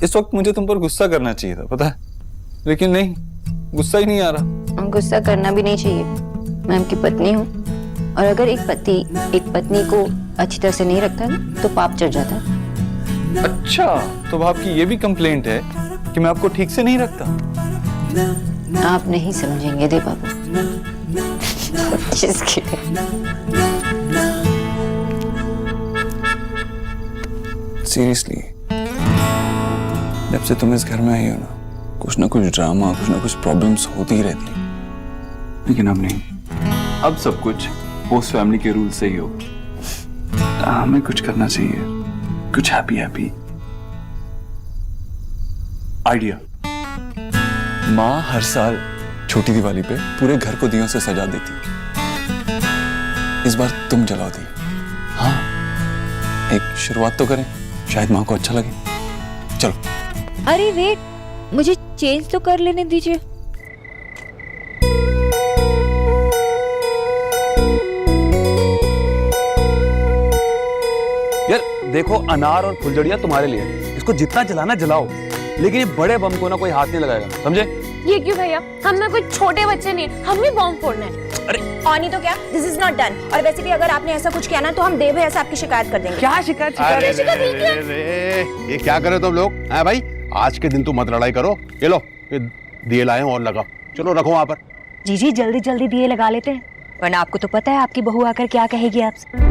इस वक्त मुझे तुम पर गुस्सा करना चाहिए था, पता है, लेकिन नहीं, गुस्सा ही नहीं आ रहा। गुस्सा करना भी नहीं चाहिए। मैं आपकी पत्नी हूँ, और अगर एक पति एक पत्नी को अच्छी तरह से नहीं रखता ना तो पाप चढ़ जाता है। अच्छा, तो आपकी ये भी कंप्लेंट है कि मैं आपको ठीक से नहीं रखता? आप नहीं समझेंगे दे बाबू। जिसके सीरियसली, जब से तुम इस घर में आई हो ना, कुछ ना कुछ ड्रामा, कुछ ना कुछ प्रॉब्लम्स होती ही रहती है। लेकिन अब नहीं, अब सब कुछ उस फैमिली के रूल से ही हो। हमें कुछ करना चाहिए, कुछ हैप्पी हैप्पी आइडिया। माँ हर साल छोटी दिवाली पे पूरे घर को दियों से सजा देती है। इस बार तुम जलाओ दी। हाँ, एक शुरुआत तो करें, शायद माँ को अच्छा लगे। चलो। अरे वेट, मुझे चेंज तो कर लेने दीजिए। यार देखो, अनार और फुलझड़ियाँ तुम्हारे लिए, इसको जितना जलाना जलाओ, लेकिन ये बड़े बम को ना कोई हाथ नहीं लगाएगा, समझे? ये क्यों भैया, हम ना कोई छोटे बच्चे नहीं, हम भी बॉम्ब फोड़ना है। अरे और नहीं तो क्या, दिस इज नॉट डन। और वैसे भी अगर आपने ऐसा कुछ किया ना तो हम देव भैया से आपकी शिकायत कर देंगे। क्या शिकायत? ये क्या करे तुम लोग? हैं भाई, आज के दिन तुम मत लड़ाई करो। ये लो, ये दिए लाए हैं और लगाओ। चलो रखो वहां पर। जीजी जल्दी जल्दी दिए लगा लेते हैं, वरना आपको तो पता है आपकी बहू आकर क्या कहेगी आपसे।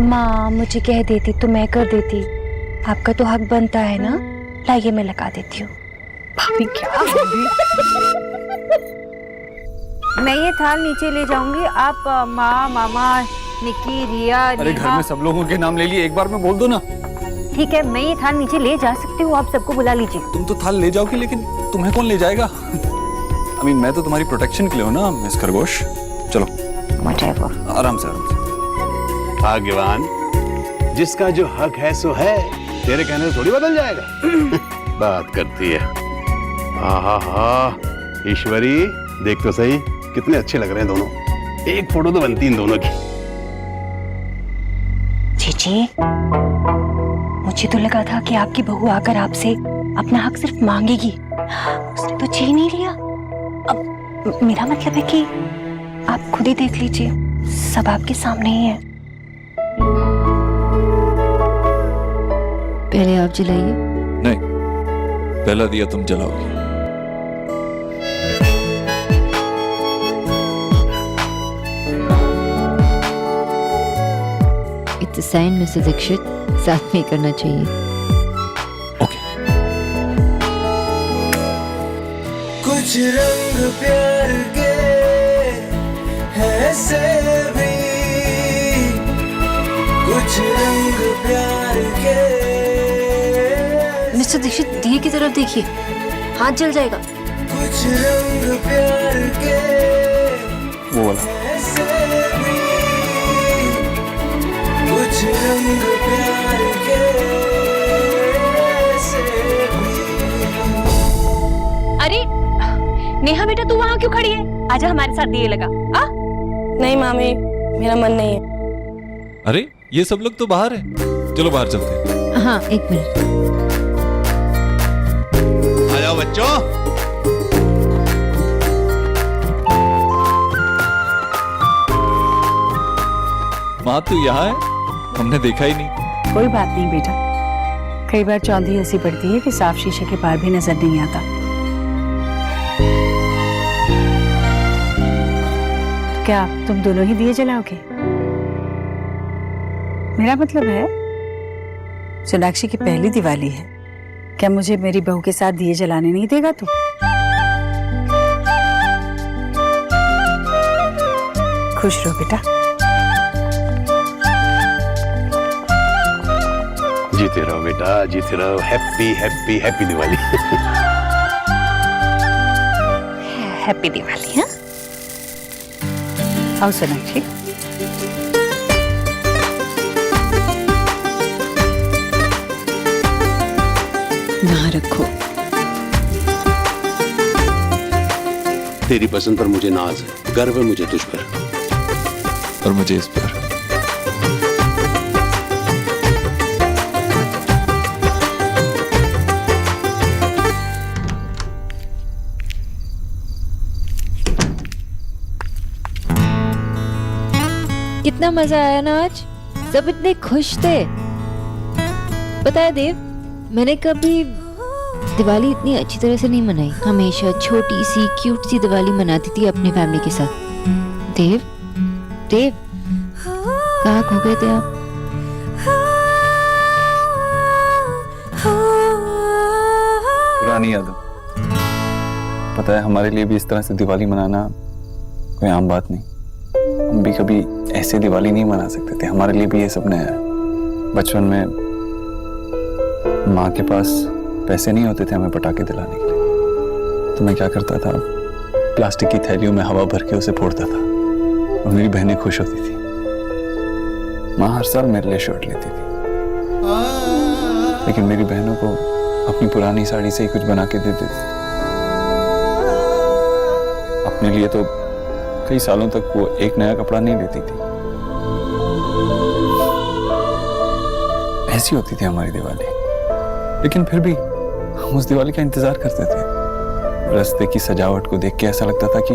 माँ मुझे कह देती तो मैं कर देती, आपका तो हक बनता है ना। लाइए मैं लगा देती हूँ। भाभी क्या मैं ये थाल नीचे ले जाऊंगी, आप माँ, मामा, निक्की, रिया, अरे घर में सब लोगों के नाम ले लिए, एक बार में बोल दो ना। ठीक है, मैं ये थाल नीचे ले जा सकती हूँ, आप सबको बुला लीजिए। तुम तो थाल ले जाओगी, लेकिन तुम्हें कौन ले जाएगा? I mean, मैं तो तुम्हारी प्रोटेक्शन के लिए हूँ ना मिस खरगोश। चलो आराम से आराम से। भाग्यवान, जिसका जो हक है सो है, तेरे कहने से थोड़ी बदल जाएगा। बात करती है। हा, ईश्वरी देख तो सही, कितने अच्छे लग रहे हैं दोनों। एक फोटो तो बनती इन दोनों की। जीजी, मुझे तो लगा था कि आपकी बहू आकर आपसे अपना हक सिर्फ मांगेगी, उसने तो छीन नहीं लिया। अब मेरा मतलब है कि आप खुद ही देख लीजिए, सब आपके सामने ही है। पहले आप जलाइए। नहीं, पहला दिया तुम जलाओगी। It's a sign Mrs Dikshit, साथ में करना चाहिए। ओके। कुछ रंग प्यार के हैं से भी, कुछ रंग प्यार के। मिस्टर दीक्षित, दिए की तरफ देखिए, हाथ जल जाएगा। कुछ रंग प्यार के वो वाला। ऐसे भी, कुछ रंग प्यार के ऐसे भी। अरे नेहा बेटा, तू वहाँ क्यों खड़ी है? आजा हमारे साथ दिए लगा। आ? नहीं मामी, मेरा मन नहीं है। अरे ये सब लोग तो बाहर है, चलो बाहर चलते हैं। हाँ, एक मिनट। आ जाओ बच्चों। माँ तू यहाँ है, हमने देखा ही नहीं। कोई बात नहीं बेटा, कई बार चौंधी ऐसी पड़ती है कि साफ शीशे के पार भी नजर नहीं आता। तो क्या तुम दोनों ही दिए जलाओगे? मेरा मतलब है, सोनाक्षी की पहली दिवाली है, क्या मुझे मेरी बहू के साथ दिए जलाने नहीं देगा तू? खुश रहो बेटा। जीते रहो बेटा, जीते रहो। Happy happy happy Diwali. Happy Diwali. हाँ, आओ सोनाक्षी। यहाँ रखो। तेरी पसंद पर मुझे नाज है, गर्व है मुझे तुझ पर, और मुझे इस पर। कितना मजा आया ना आज, सब इतने खुश थे। पता है देव, मैंने कभी दिवाली इतनी अच्छी तरह से नहीं मनाई। हमेशा छोटी सी क्यूट सी दिवाली मनाती थी अपने फैमिली के साथ। देव, देव, कहाँ खो गए थे आप? पुरानी यादों। पता है, हमारे लिए भी इस तरह से दिवाली मनाना कोई आम बात नहीं। हम भी कभी ऐसे दिवाली नहीं मना सकते थे। हमारे लिए भी ये सब नया है। बचपन में माँ के पास पैसे नहीं होते थे हमें पटाखे दिलाने के लिए, तो मैं क्या करता था, प्लास्टिक की थैलियों में हवा भर के उसे फोड़ता था और मेरी बहनें खुश होती थी। माँ हर साल मेरे लिए शर्ट लेती थी, लेकिन मेरी बहनों को अपनी पुरानी साड़ी से ही कुछ बना के देते थे। अपने लिए तो कई सालों तक वो एक नया कपड़ा नहीं लेती थी। ऐसी होती थी हमारी दिवाली, लेकिन फिर भी हम उस दिवाली का इंतजार करते थे। रास्ते की सजावट को देख के ऐसा लगता था कि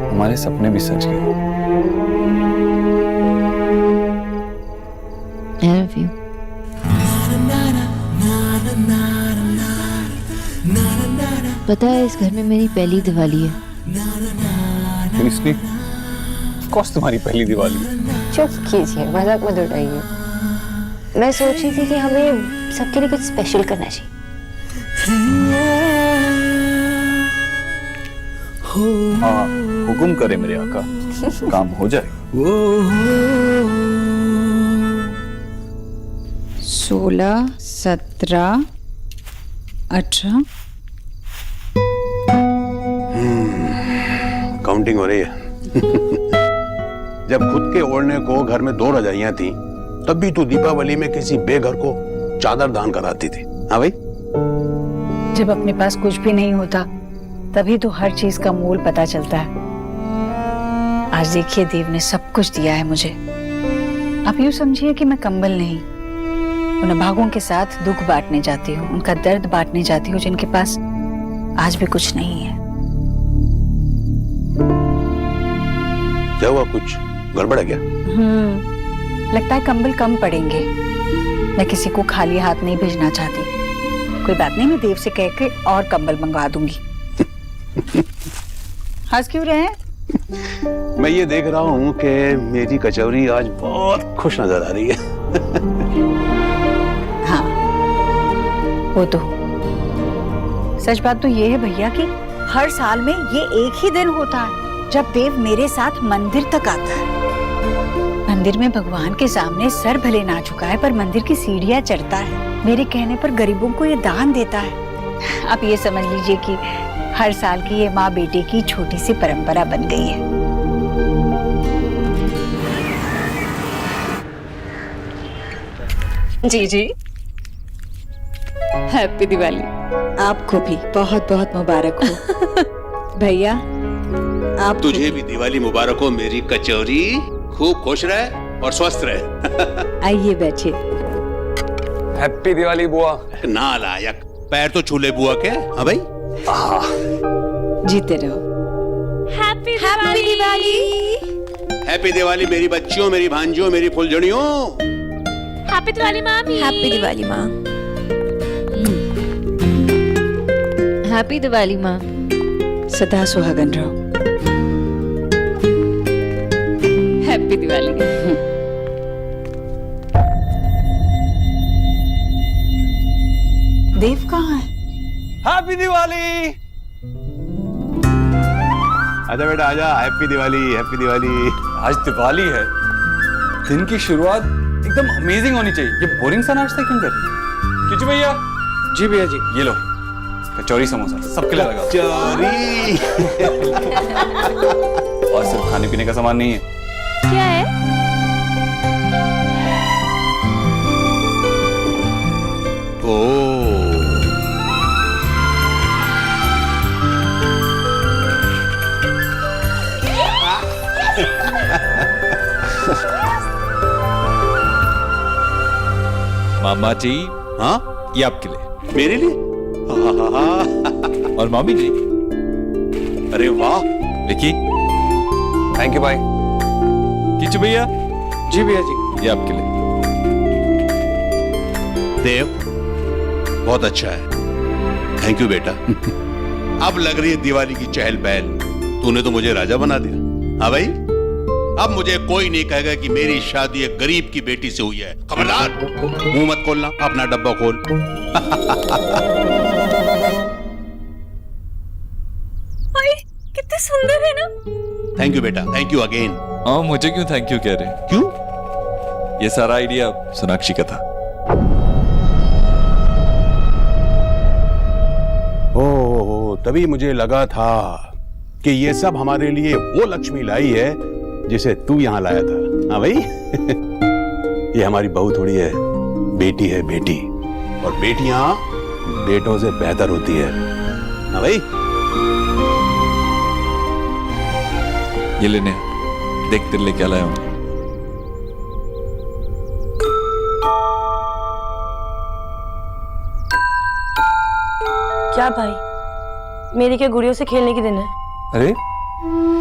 हमारे सपने भी सच गए। I love you. पता है, इस घर में मेरी पहली दिवाली है। सीरियसली? ऑफ कोर्स तुम्हारी पहली दिवाली है। चुप कीजिए, मजाक मत उड़ाइए। मैं सोच रही थी कि हमें सबके लिए कुछ स्पेशल करना चाहिए। हाँ, हुकुम करे मेरे आका, काम हो जाए। 16, 17, 18। काउंटिंग हो रही है। जब खुद के ओढ़ने को घर में 2 रजाइयां थी, तब भी तू दीपावली में किसी बेघर को चादर दान कराती थी। हाँ भाई, जब अपने पास कुछ भी नहीं होता तभी तो हर चीज का मोल पता चलता है। आज देखिए, देव ने सब कुछ दिया है मुझे। आप यूं समझिए कि मैं कंबल नहीं, उन अभागों के साथ दुख बांटने जाती हूँ, उनका दर्द बांटने जाती हूँ जिनके पास आज भी कुछ नहीं है। क्या हुआ, कुछ गड़बड़ है क्या? लगता है कंबल कम पड़ेंगे। मैं किसी को खाली हाथ नहीं भेजना चाहती। कोई बात नहीं, मैं देव से कह के और कंबल मंगवा दूंगी। हंस क्यों रहे हैं? मैं ये देख रहा हूँ कि मेरी कचौरी आज बहुत खुश नजर आ रही है। हाँ, वो तो सच बात तो ये है भैया कि हर साल में ये एक ही दिन होता है जब देव मेरे साथ मंदिर तक आता है। मंदिर में भगवान के सामने सर भले ना झुकाए, पर मंदिर की सीढ़ियां चढ़ता है। मेरे कहने पर गरीबों को ये दान देता है। आप ये समझ लीजिए कि हर साल की ये माँ बेटे की छोटी सी परंपरा बन गई है। जी जी, हैप्पी दिवाली। आपको भी बहुत बहुत मुबारक हो। भैया, आप तुझे भी दिवाली मुबारक हो मेरी कचौरी। खूब खुश रहे और स्वस्थ रहे। आइए बैठिए। हैप्पी दिवाली बुआ। नालायक, पैर तो छूले बुआ के। हाँ भाई, जीते रहो। हैप्पी दिवाली। हैप्पी दिवाली मेरी बच्चियों, मेरी भांजियों, मेरी फुलझड़ियों। हैप्पी दिवाली मामी। हैप्पी दिवाली माँ। हैप्पी दिवाली माँ। सदा सुहागन रहो। हैप्पी दिवाली। देव कहाँ है? हैप्पी दिवाली। आजा बेटा आजा। Happy Diwali, happy Diwali. आज दिवाली है, दिन की शुरुआत एकदम अमेजिंग होनी चाहिए। ये बोरिंग सा नाश्ता क्यों कर रही है? किचू भैया। जी भैया जी। ये लो कचौरी समोसा सबके लिए लगाओ। कचौरी। और सिर्फ खाने पीने का सामान नहीं है। क्या है? ओ मामा जी, हाँ, ये आपके लिए। मेरे लिए? और मामी जी। अरे वाह। विकी। थैंक यू भाई। किचू भैया जी भैया जी। ये आपके लिए। देव, बहुत अच्छा है, थैंक यू बेटा। अब लग रही है दिवाली की चहल पहल। तूने तो मुझे राजा बना दिया। हाँ भाई, अब मुझे कोई नहीं कहेगा कि मेरी शादी एक गरीब की बेटी से हुई है। खबरदार, मुंह मत खोलना, अपना डब्बा खोल। कितने सुंदर है ना। थैंक यू बेटा, थैंक यू अगेन। हाँ, मुझे क्यों थैंक यू कह रहे हैं? क्यों? ये सारा आइडिया सोनाक्षी का था। ओ, तभी मुझे लगा था कि ये सब हमारे लिए वो लक्ष्मी लाई है जिसे तू यहां लाया था। हाँ भाई। ये हमारी बहू थोड़ी है, बेटी है, बेटी। और बेटियां बेटों से बेहतर होती है। हाँ भाई। ये लेने देख तेरे लिए क्या लाया हूं। क्या भाई, मेरी क्या गुड़ियों से खेलने के दिन है? अरे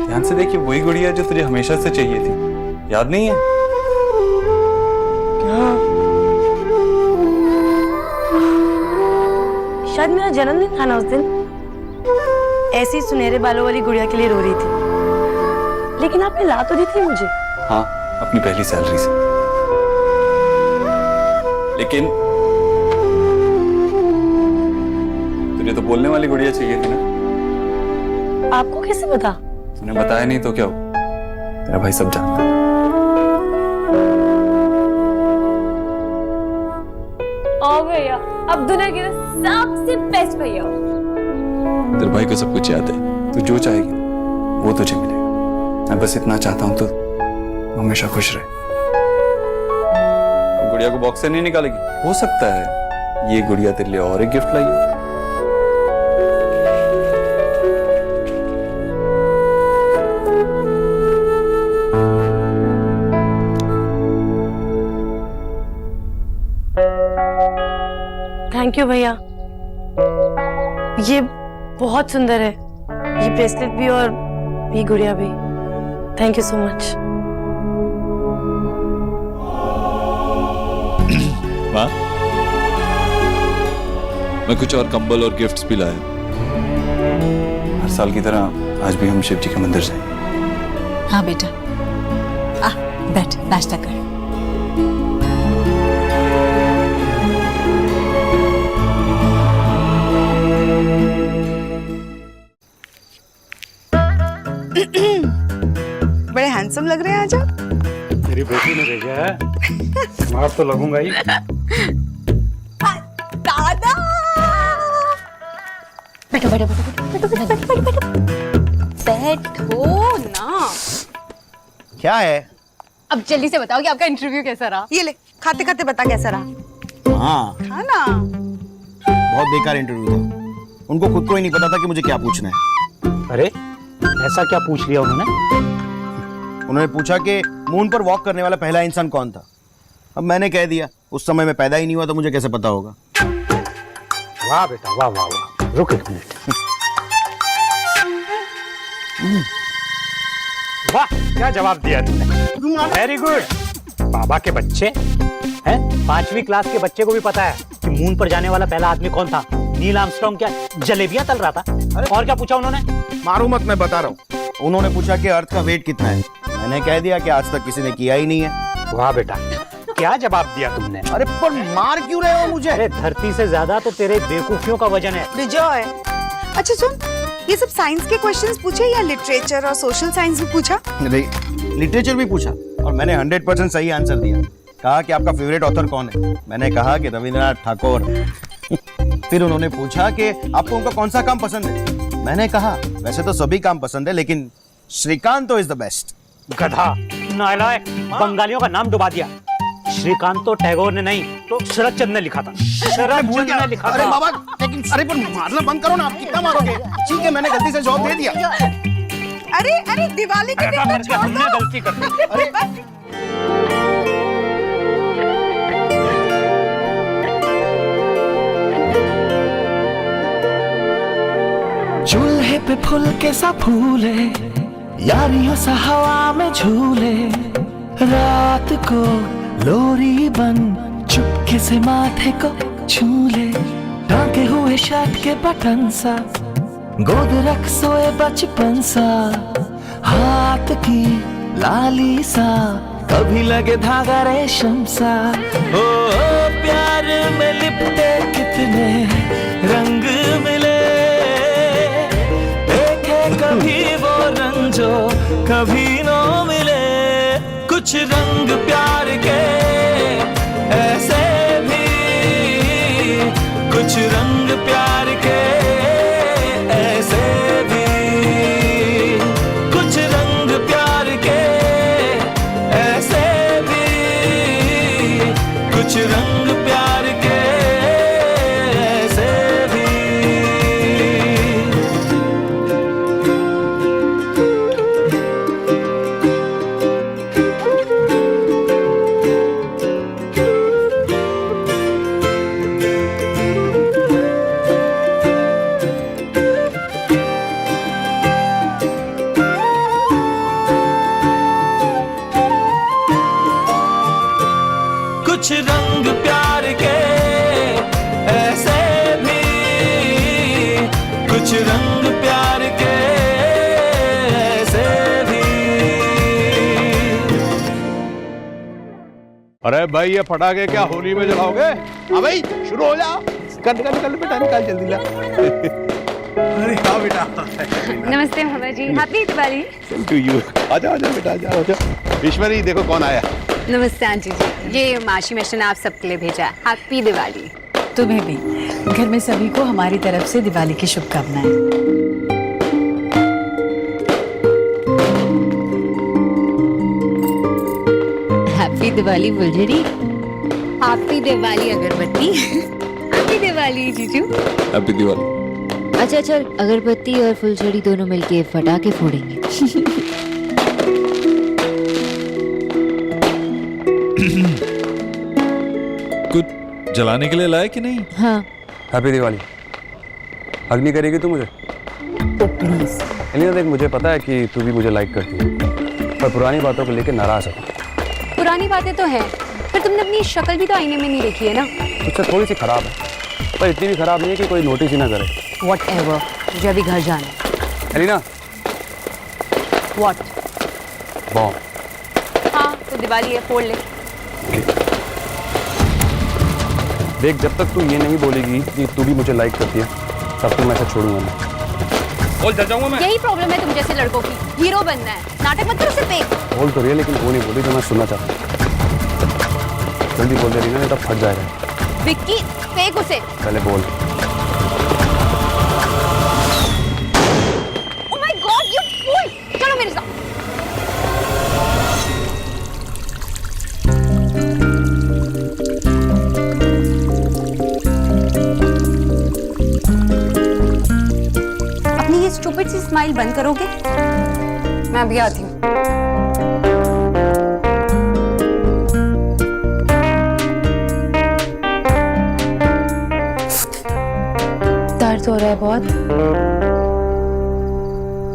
ध्यान से देखिए, वही गुड़िया जो तुझे हमेशा से चाहिए थी, याद नहीं है? हाँ, शायद मेरा जन्मदिन था ना उस दिन। ऐसी सुनहरे बालों वाली गुड़िया के लिए रो रही थी, लेकिन आपने ला तो दी थी मुझे। हाँ, अपनी पहली सैलरी से। लेकिन तुझे तो बोलने वाली गुड़िया चाहिए थी ना? आपको कैसे पता? तूने बताया नहीं तो क्या हो? तेरा भाई सब जानता है। ओ भैया, अब दुनिया के सबसे बेस्ट भैया हो। तेरे भाई को सब कुछ याद है। तू जो चाहेगी वो तुझे मिलेगा। मैं बस इतना चाहता हूं तो हमेशा खुश रहे। अब गुड़िया को बॉक्स से नहीं निकालेगी? हो सकता है ये गुड़िया तेरे लिए और एक गिफ्ट लाई हो। थैंक यू भैया, ये बहुत सुंदर है। ये ब्रेसलेट भी और ये गुड़िया भी। Thank you so much. माँ, मैं कुछ और कंबल और गिफ्ट्स भी लाया। हर साल की तरह आज भी हम शिव जी के मंदिर जाएंगे। हाँ बेटा, आ बैठ, नाश्ता कर। बड़े हैंडसम लग रहे हैं आज आप। मेरी बेटी ने भेजा है, स्मार्ट तो लगूंगा ही। दादा, बैठो बैठो बैठो बैठो बैठो ना। क्या है? अब जल्दी से बताओ कि आपका इंटरव्यू कैसा रहा। ये ले, खाते खाते बता कैसा रहा। हाँ, खाना बहुत बेकार इंटरव्यू था। उनको खुद को ही नहीं पता था कि मुझे क्या पूछना है। अरे ऐसा क्या पूछ लिया उन्होंने? उन्होंने पूछा कि मून पर वॉक करने वाला पहला इंसान कौन था। अब मैंने कह दिया, उस समय मैं पैदा ही नहीं हुआ तो मुझे कैसे पता होगा। वाह बेटा, वाह वाह वाह। रुक एक मिनट। वाह, क्या जवाब दिया तुमने। Very good. बाबा के बच्चे हैं, 5वीं क्लास के बच्चे को भी पता है कि मून पर जाने वाला पहला आदमी कौन था। नील आर्मस्ट्रांग क्या जलेबियां तल रहा था? और क्या पूछा उन्होंने? मारू मत, मैं बता रहा हूँ। उन्होंने पूछा कि अर्थ का वेट कितना है। मैंने कह दिया कि आज तक किसी ने किया ही नहीं है। वाह बेटा, क्या जवाब दिया तुमने। अरे पर मार क्यों रहे हो मुझे? अरे धरती से ज्यादा तो तेरे बेवकूफियों का वजन है। विजय। अच्छा सुन, ये सब साइंस के क्वेश्चंस पूछे या लिटरेचर और सोशल साइंस भी पूछा? नहीं, लिटरेचर भी पूछा और मैंने 100% सही आंसर दिया। कहा कि आपका फेवरेट ऑथर कौन है। मैंने कहा कि रविंद्रनाथ ठाकुर। फिर उन्होंने पूछा कि आपको उनका कौन सा काम पसंद है। मैंने कहा वैसे तो सभी काम पसंद है, लेकिन श्रीकांत तो इज द बेस्ट। गधा, नालायक, बंगालियों का नाम डुबा दिया। श्रीकांत तो टैगोर ने नहीं तो शरद चंद्र ने लिखा था। शरद चंद्र ने लिखा था। अरे बाबा, लेकिन अरे पर मारना बंद करो ना, आप कितना मारोगे। ठीक है, मैंने गलती से जवाब दे दिया। अरे अरे दिवाली के दिन तो छोड़ दो। गलती कर दी। अरे चूल्हे पे फूल कैसा फूल है, यारियों सा हवा में झूले, रात को लोरी बन चुपके से माथे को छूले, टांगे हुए शर्ट के बटन सा, गोद रख सोए बचपन सा, हाथ की लाली सा, कभी लगे धागा रेशम सा। ओ प्यार में लिपटे कितने रंग मिले, देखे कभी वो रंग जो कभी न मिले। कुछ रंग प्यार के ऐसे भी, कुछ रंग प्यार के ऐसे भी, कुछ रंग प्यार के ऐसे भी, कुछ रंग प्यार के ऐसे भी। कुछ रंग प्यार के ऐसे भी, कुछ रंग प्यार के ऐसे भी। अरे भाई ये पटाखे क्या होली में जलाओगे? हाँ भाई शुरू हो जाओ। निकाल बेटा, निकाल जल्दी ला। अरे हाँ बेटा। नमस्ते बाबा जी, हैप्पी दिवाली। To you. आजा बेटा, आजा। ईश्वरी देखो कौन आया। नमस्ते आंटी जी, ये माशी मिशन आप सबके लिए भेजा है। हैप्पी दिवाली। तुम्हें भी, घर में सभी को हमारी तरफ से दिवाली की शुभकामनाएं। हैप्पी दिवाली फुलझड़ी। हैप्पी दिवाली अगरबत्ती। हैप्पी दिवाली जीजू। हैप्पी दिवाली। अच्छा चल, अगरबत्ती और फुलझड़ी दोनों मिलके पटाखे फोड़ेंगे। कुछ जलाने के लिए लाए कि नहीं? हाँ। हैप्पी दिवाली। अग्नि करेगी तू मुझे? प्लीज। एलिना देख, मुझे पता है कि तू भी मुझे लाइक करती है, पर पुरानी बातों को लेकर नाराज है। पुरानी बातें तो हैं, पर तुमने अपनी शक्ल भी तो आईने में नहीं देखी है ना। उससे थोड़ी सी खराब है, पर इतनी भी खराब नहीं है कि कोई नोटिस ही ना करे। Whatever, मुझे अभी घर जाना है। एलिना। What? बॉम्ब। हाँ तो दिवाली है, फोड़ ले। देख, जब तक तू ये नहीं बोलेगी कि तू भी मुझे लाइक करती है, तब तक मैं ऐसा छोड़ूंगा नहीं। बोल चल जाऊंगा मैं। यही प्रॉब्लम है तुम जैसे लड़कों की, हीरो बनना है, नाटक मत करो सिर्फ। बोल तो रही है, लेकिन वो नहीं बोली जो मैं सुनना चाहता हूँ। जल्दी बोल दे रही ना, नहीं तो फट जाएगा। विक्की फेंक उसे। पहले बोल। Oh my God, you fool! चलो मेरे साथ। अपनी ये स्टूपिड सी स्माइल बंद करोगे? मैं अभी आती हूँ। दर्द हो रहा है बहुत?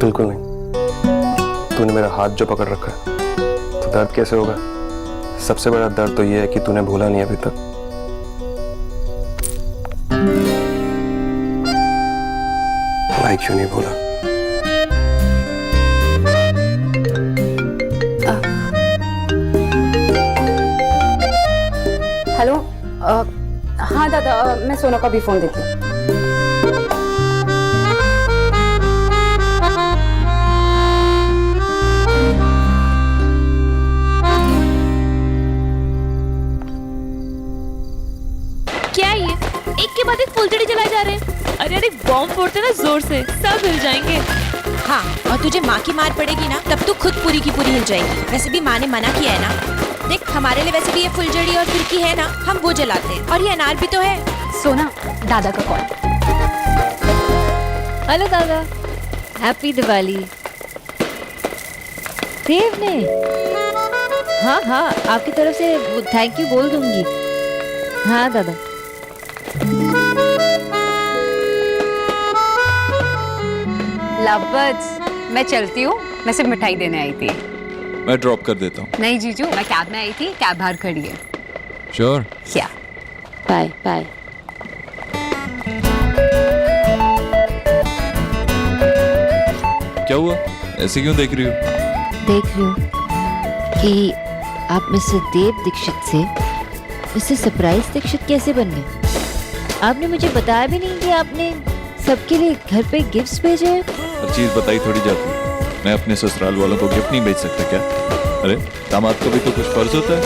बिल्कुल नहीं। तूने मेरा हाथ जो पकड़ रखा है, तो दर्द कैसे होगा? सबसे बड़ा दर्द तो ये है कि तूने भूला नहीं अभी तक। मैं क्यों नहीं भूला? हेलो, हाँ दादा, मैं सोना का भी फोन देती हूँ। क्या है ये? एक के बाद एक फुलझड़ी जलाए जा रहे हैं। अरे अरे, बॉम्ब फोड़ते ना जोर से, सब हिल जाएंगे। हाँ, और तुझे माँ की मार पड़ेगी ना, तब तू खुद पूरी की पूरी हिल जाएगी। वैसे भी माँ ने मना किया है ना। देख, हमारे लिए वैसे भी ये फुलझड़ी और फिरकी है ना, हम वो जलाते हैं। और ये अनार भी तो है। सोना, दादा का कॉल। हेलो दादा, हैप्पी दिवाली। देव ने? हाँ हाँ, आपकी तरफ से थैंक यू बोल दूंगी। हाँ दादा। लव बर्ड्स, मैं चलती हूँ, मैं सिर्फ मिठाई देने आई थी। मैं ड्रॉप कर देता हूँ। नहीं जीजू, मैं कैब में आई थी, कैब बाहर खड़ी है। श्योर? क्या? Bye bye. क्या हुआ, ऐसे क्यों देख रही हो? देख रही हूँ कि आप मिस्टर देव दीक्षित से मिस्टर सरप्राइज दीक्षित कैसे बन गए। आपने मुझे बताया भी नहीं कि आपने सबके लिए घर पे गिफ्ट्स भेजे हैं। हर चीज बताई थोड़ी जाती है। मैं अपने ससुराल वालों को गिफ्ट नहीं भेज सकता क्या? अरे दामाद का भी तो कुछ फर्ज होता है।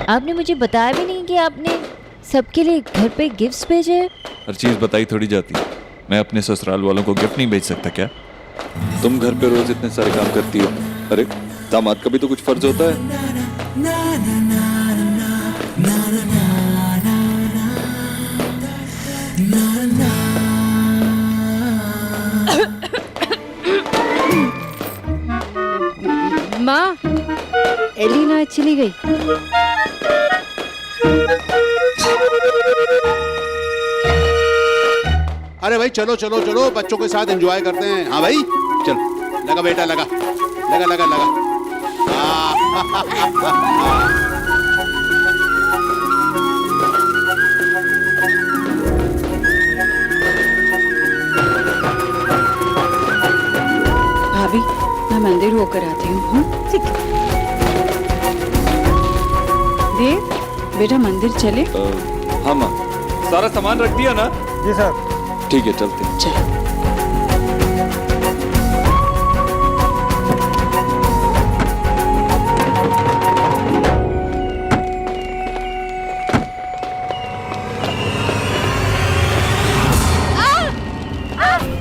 आपने मुझे बताया भी नहीं कि आपने सबके लिए घर पे गिफ्ट्स भेजे हैं। हर चीज बताई थोड़ी जाती है। मैं अपने ससुराल वालों को गिफ्ट नहीं भेज सकता क्या? तुम घर पे रोज इतने सारे काम करती हो, अरे दामाद का भी तो कुछ फर्ज होता है। माँ, एलिना चली गई। अरे भाई चलो चलो चलो, बच्चों के साथ एंजॉय करते हैं। हाँ भाई चल, लगा बेटा लगा लगा लगा लगा। भाभी, मैं मंदिर होकर आती हूँ। ठीक है। देव, बेटा मंदिर चले? हाँ माँ, सारा सामान रख दिया ना? जी सर। ठीक है चलते हैं। चलो।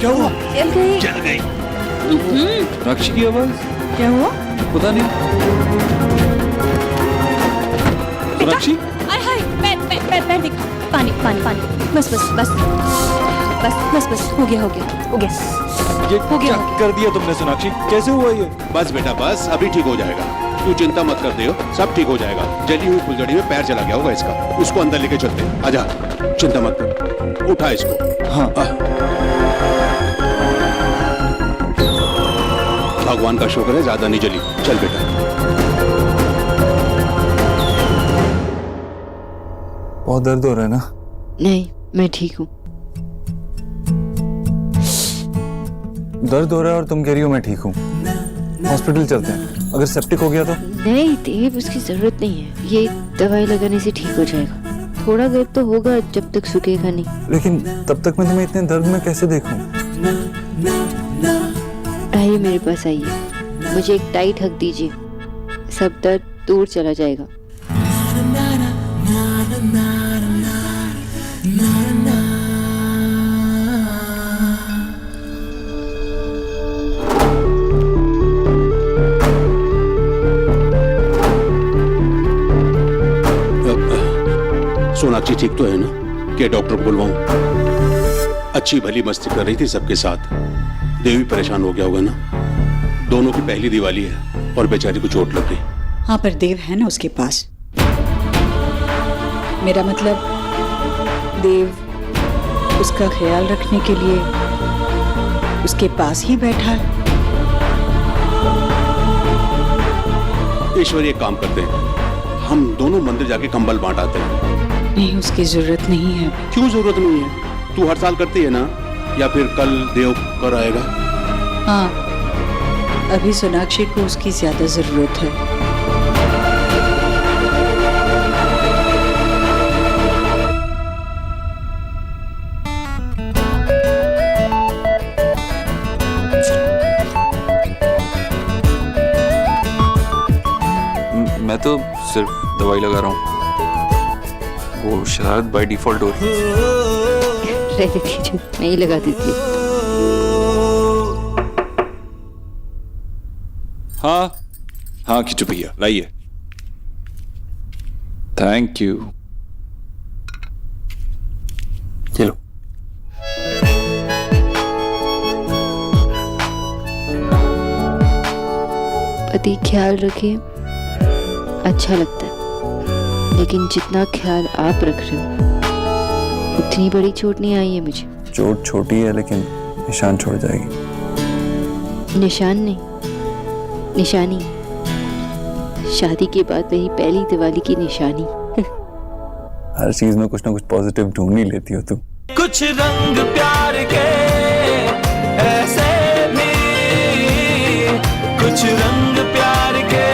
क्या हुआ? चल गई। चल गई। राक्षी की आवाज? क्या हुआ? पता नहीं। राक्षी? हाय हाय, पैर दिखा। पानी पानी पानी, बस बस बस बस बस बस, हो गया हो गया हो गया। ये क्या कर दिया तुमने सोनाक्षी? कैसे हुआ ये? बस बेटा बस, अभी ठीक हो जाएगा। तू चिंता मत कर दियो, सब ठीक हो जाएगा। जली हुई फुलझड़ी में पैर चला गया होगा इसका, उसको अंदर लेके चलते हैं। आजा, चिंता मत कर, उठा इसको। हाँ। भगवान का शुक्र है ज्यादा नहीं जली। चल बेटा। बहुत दर्द हो रहा है ना? नहीं, मैं ठीक हूँ। दर्द हो रहा है और तुम कह रही हो मैं ठीक हूँ। हॉस्पिटल चलते हैं, अगर सेप्टिक हो गया तो? नहीं देव, उसकी जरूरत नहीं है। ये दवाई लगाने से ठीक हो जाएगा। थोड़ा दर्द तो होगा जब तक सूखेगा नहीं। लेकिन तब तक मैं तुम्हें इतने दर्द में कैसे देखूं? आइए मेरे पास आइए, मुझे एक टाइट हक दीजिए, सब दर्द दूर चला जाएगा। सोनाक्षी ठीक तो है ना? क्या डॉक्टर को बुलवाऊं? अच्छी भली मस्ती कर रही थी सबके साथ। देव भी परेशान हो गया होगा ना? दोनों की पहली दिवाली है और बेचारी को चोट लग गई। हाँ, पर देव है ना उसके पास। मेरा मतलब देव उसका ख्याल रखने के लिए उसके पास ही बैठा है। ईश्वर एक काम करते हैं, हम दोनों मंदिर जाके कंबल बांट आते हैं। नहीं, उसकी जरूरत नहीं है। क्यों जरूरत नहीं है? तू हर साल करती है ना? या फिर कल देव कर आएगा? हाँ, अभी सोनाक्षी को उसकी ज्यादा जरूरत है। मैं तो सिर्फ दवाई लगा रहा हूँ, वो शरारत बाय डिफॉल्ट हो रही है। रहने दीजिए, मैं ही लगा देती हूँ। हाँ हाँ खिचू भैया लाइए। Thank you. चलो। पति ख्याल रखे, अच्छा लगता है, लेकिन जितना ख्याल आप रख रहे हो इतनी बड़ी चोट नहीं आई है मुझे। चोट छोटी है लेकिन निशान छोड़ जाएगी। निशान नहीं, निशानी। शादी के बाद वही पहली दिवाली की निशानी। हर चीज में कुछ ना कुछ पॉजिटिव ढूंढ ही लेती हो तुम। कुछ रंग प्यार के ऐसे भी, कुछ रंग प्यार के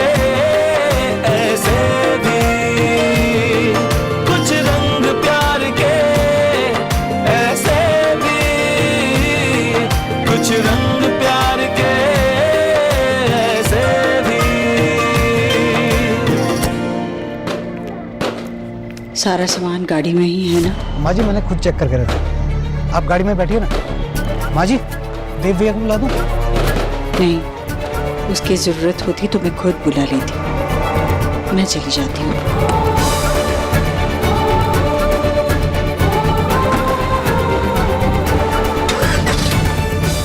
ऐसे भी, कुछ रंग प्यार के ऐसे भी, कुछ रंग प्यार के ऐसे भी। सारा सामान गाड़ी में ही है ना? माँ जी मैंने खुद चेक करके रखा। आप गाड़ी में बैठिए ना। माँ जी देव भैया को बुला दूं? नहीं, उसकी जरूरत होती तो मैं खुद बुला लेती। मैं चली जाती हूँ।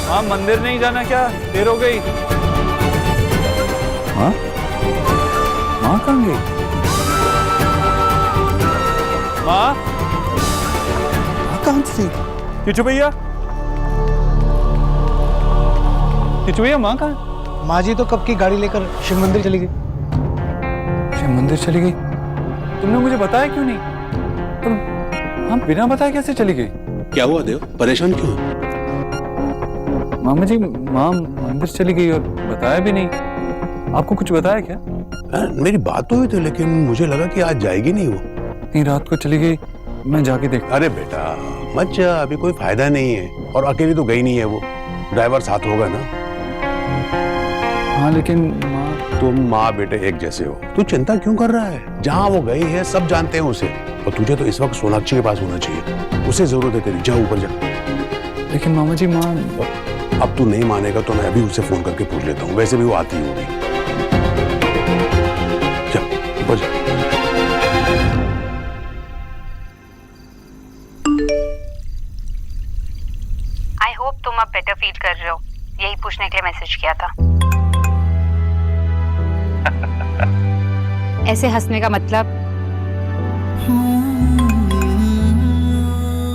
हाँ, मंदिर नहीं जाना क्या? देर हो गई। हाँ? माँ कहाँ गई? माँ? कहाँ थी? किचू भैया? किचू भैया माँ कहाँ? माँ जी तो कब की गाड़ी लेकर शिव मंदिर चली गई। शिव मंदिर चली गई? तुमने मुझे बताया क्यों नहीं? तुम हम बिना बताए कैसे चली गई? क्या हुआ देव, परेशान क्यों? मामा जी माँ मंदिर चली गई और बताया भी नहीं। आपको कुछ बताया क्या? मेरी बात तो हुई थी लेकिन मुझे लगा कि आज जाएगी नहीं वो। इतनी रात को चली गई, मैं जाके देखता। अरे बेटा मत जा, अभी कोई फायदा नहीं है। और अकेली तो गई नहीं है वो, ड्राइवर साथ होगा ना। हाँ लेकिन माँ। तुम माँ बेटे एक जैसे हो, तू चिंता क्यों कर रहा है? जहाँ वो गई है सब जानते हैं उसे। और तुझे तो इस वक्त सोनाक्षी के पास होना चाहिए, उसे जरूरत है तेरी। जा ऊपर जा। लेकिन मामा जी माँ। अब तू नहीं मानेगा तो मैं अभी उसे फोन करके पूछ लेता हूँ, वैसे भी वो आती होगी। जा ऊपर जा। आई होप तुम अब बेटर फील कर रहे हो, यही पूछने के लिए मैसेज किया था। ऐसे हंसने का मतलब?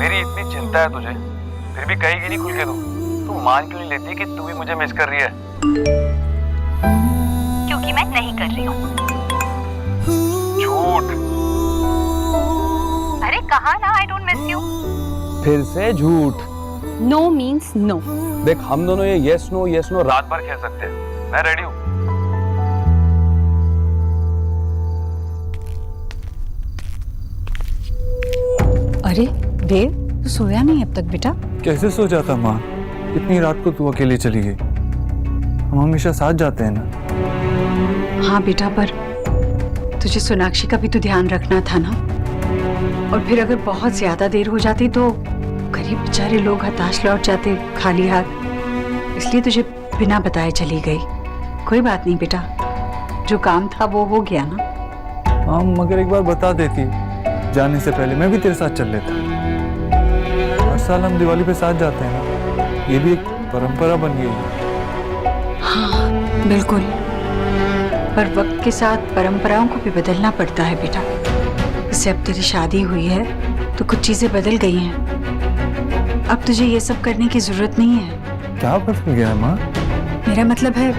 मेरी इतनी चिंता है तुझे, फिर भी कहेगी नहीं खुल के तू मान क्यों नहीं लेती कि तू भी मुझे मिस कर रही है? क्योंकि मैं नहीं कर रही हूँ। झूठ। अरे कहा ना आई डोंट मिस यू। फिर से झूठ। No means no. देख हम दोनों ये यस नो रात भर खेल सकते हैं, मैं रेडी हूँ। अरे देव, तू सोया नहीं अब तक बेटा? कैसे सो जाता माँ? इतनी रात को तू अकेले चली गई। हम हमेशा साथ जाते हैं ना। हाँ बेटा, पर तुझे सोनाक्षी का भी तो ध्यान रखना था ना। और फिर अगर बहुत ज्यादा देर हो जाती तो गरीब बेचारे लोग हताश लौट जाते खाली हाथ। इसलिए तुझे बिना बताए चली गई। कोई बात नहीं बेटा, जो काम था वो हो गया ना। हाँ मगर एक बार बता देती, जाने से पहले मैं भी तेरे साथ चल लेता। हर साल हम दिवाली पे साथ जाते हैं ना, ये भी एक परंपरा बन गई है। हाँ बिल्कुल, पर वक्त के साथ परंपराओं को भी बदलना पड़ता है बेटा। इससे अब तेरी शादी हुई है तो कुछ चीजें बदल गई हैं। अब तुझे ये सब करने की जरूरत नहीं है। क्या बदल गया है माँ? मेरा मतलब है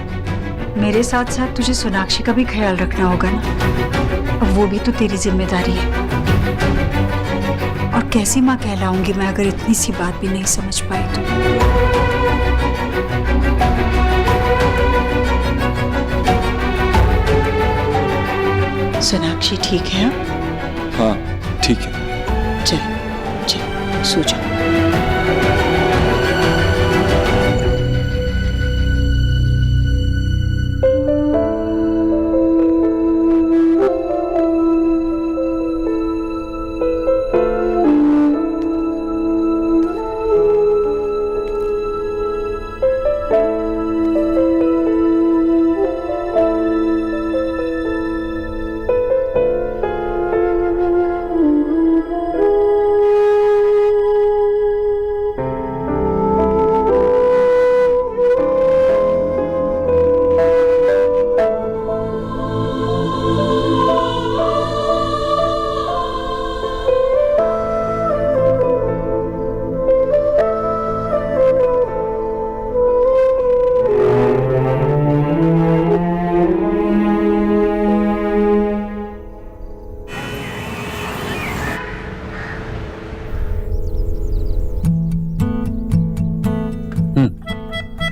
मेरे साथ साथ तुझे सोनाक्षी का भी ख्याल रखना होगा ना। अब वो भी तो तेरी जिम्मेदारी है। और कैसी माँ कहलाऊंगी मैं अगर इतनी सी बात भी नहीं समझ पाई तो। सोनाक्षी ठीक है? हाँ ठीक है। चल चल सो जा।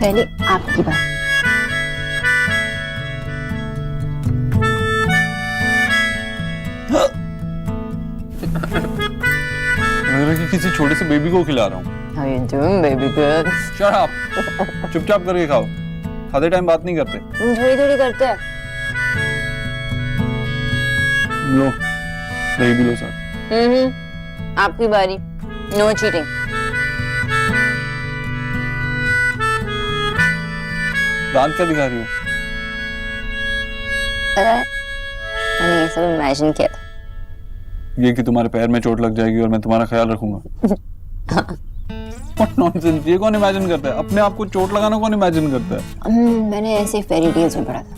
पहले आपकी बात। लग रहा है कि किसी छोटे से बेबी को खिला रहा हूँ। How you doing, baby girl? Shut up. चुपचाप करके खाओ, खाते टाइम बात नहीं करते। थोड़ी थोड़ी करते हैं। लो, दही भी लो सर। आपकी बारी। No cheating. दांत क्या दिखा रही हो? मैंने ये सब इमेजिन किया था। ये कि तुम्हारे पैर में चोट लग जाएगी और मैं तुम्हारा ख्याल रखूंगा। What nonsense, ये कौन इमेजिन करता है? अपने आप को चोट लगाना कौन इमेजिन करता है? मैंने ऐसे फेरी टेल्स में पढ़ा था।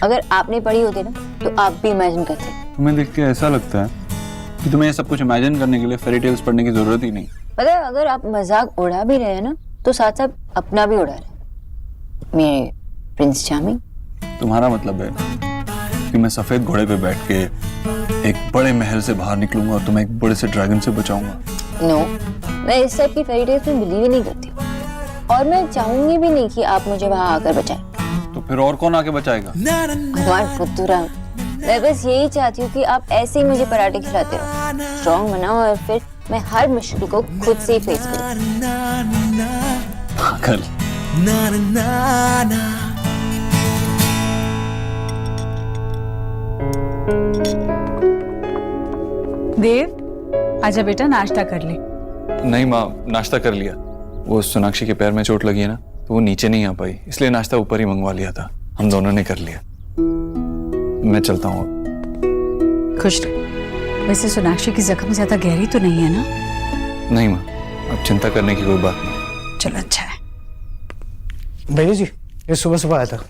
अगर आपने पढ़ी होती ना तो आप भी इमेजिन करते। तुम्हें देख के ऐसा लगता है कि तुम्हें ये सब कुछ इमेजिन करने के लिए फेरी टेल्स पढ़ने की जरूरत ही नहीं। पता है, अगर आप मजाक उड़ा भी रहे हैं ना तो साथ साथ अपना भी उड़ा रहे। मेरे प्रिंस चार्मिंग। तुम्हारा मतलब है कि मैं सफेद घोड़े पे बैठ के एक बड़े महल से बाहर निकलूंगा और तुम्हें एक बड़े से ड्रैगन से बचाऊंगा। नो, मैं इस टाइप की फेरी टेल्स में बिलीव ही नहीं करती और मैं चाहूंगी भी नहीं कि आप मुझे वहां आकर बचाएं। तो फिर और कौन आके बचाएगा? भगवान खुदरा। मैं बस यही चाहती हूँ कि आप ऐसे ही मुझे पराठे खिलाते रहो, स्ट्रॉन्ग बनाओ और फिर मैं हर मुश्किल को खुद से ही फेस करूँ। पागल। देव, आजा बेटा नाश्ता कर ले। नहीं माँ, नाश्ता कर लिया। वो सोनाक्षी के पैर में चोट लगी है ना, तो वो नीचे नहीं आ पाई, इसलिए नाश्ता ऊपर ही मंगवा लिया था। हम दोनों ने कर लिया। मैं चलता हूँ। खुश रहो। वैसे सोनाक्षी की जख्म ज्यादा गहरी तो नहीं है ना? नहीं माँ, अब चिंता करने की कोई बात नहीं। चलो अच्छा है। बेबी जी, ये सुबह सुबह आया था।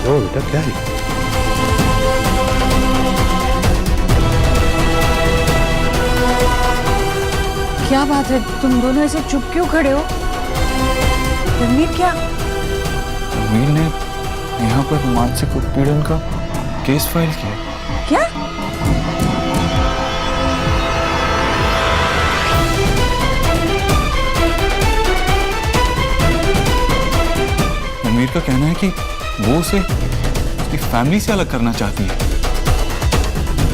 ओ बेटा, क्या है? क्या बात है, तुम दोनों ऐसे चुप क्यों खड़े हो? रणवीर क्या? रणवीर ने यहाँ पर मानसिक उत्पीड़न का केस फाइल किया। क्या? रणवीर का कहना है कि वो उसे उसकी फैमिली से अलग करना चाहती है।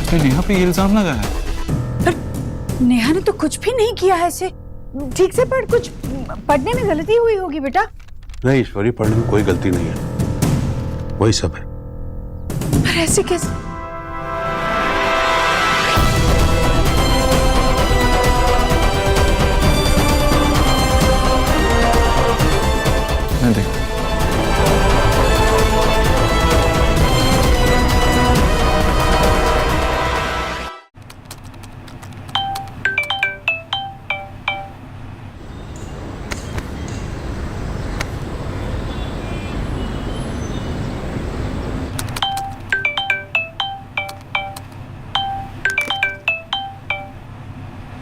उसने नेहा पे ये इल्जाम लगाया है। नेहा ने तो कुछ भी नहीं किया है ऐसे। ठीक से पढ़, कुछ पढ़ने में गलती हुई होगी बेटा। नहीं ईश्वरी, पढ़ने में कोई गलती नहीं है, वही सब है। पर ऐसे कैसे? मैं देखता हूँ।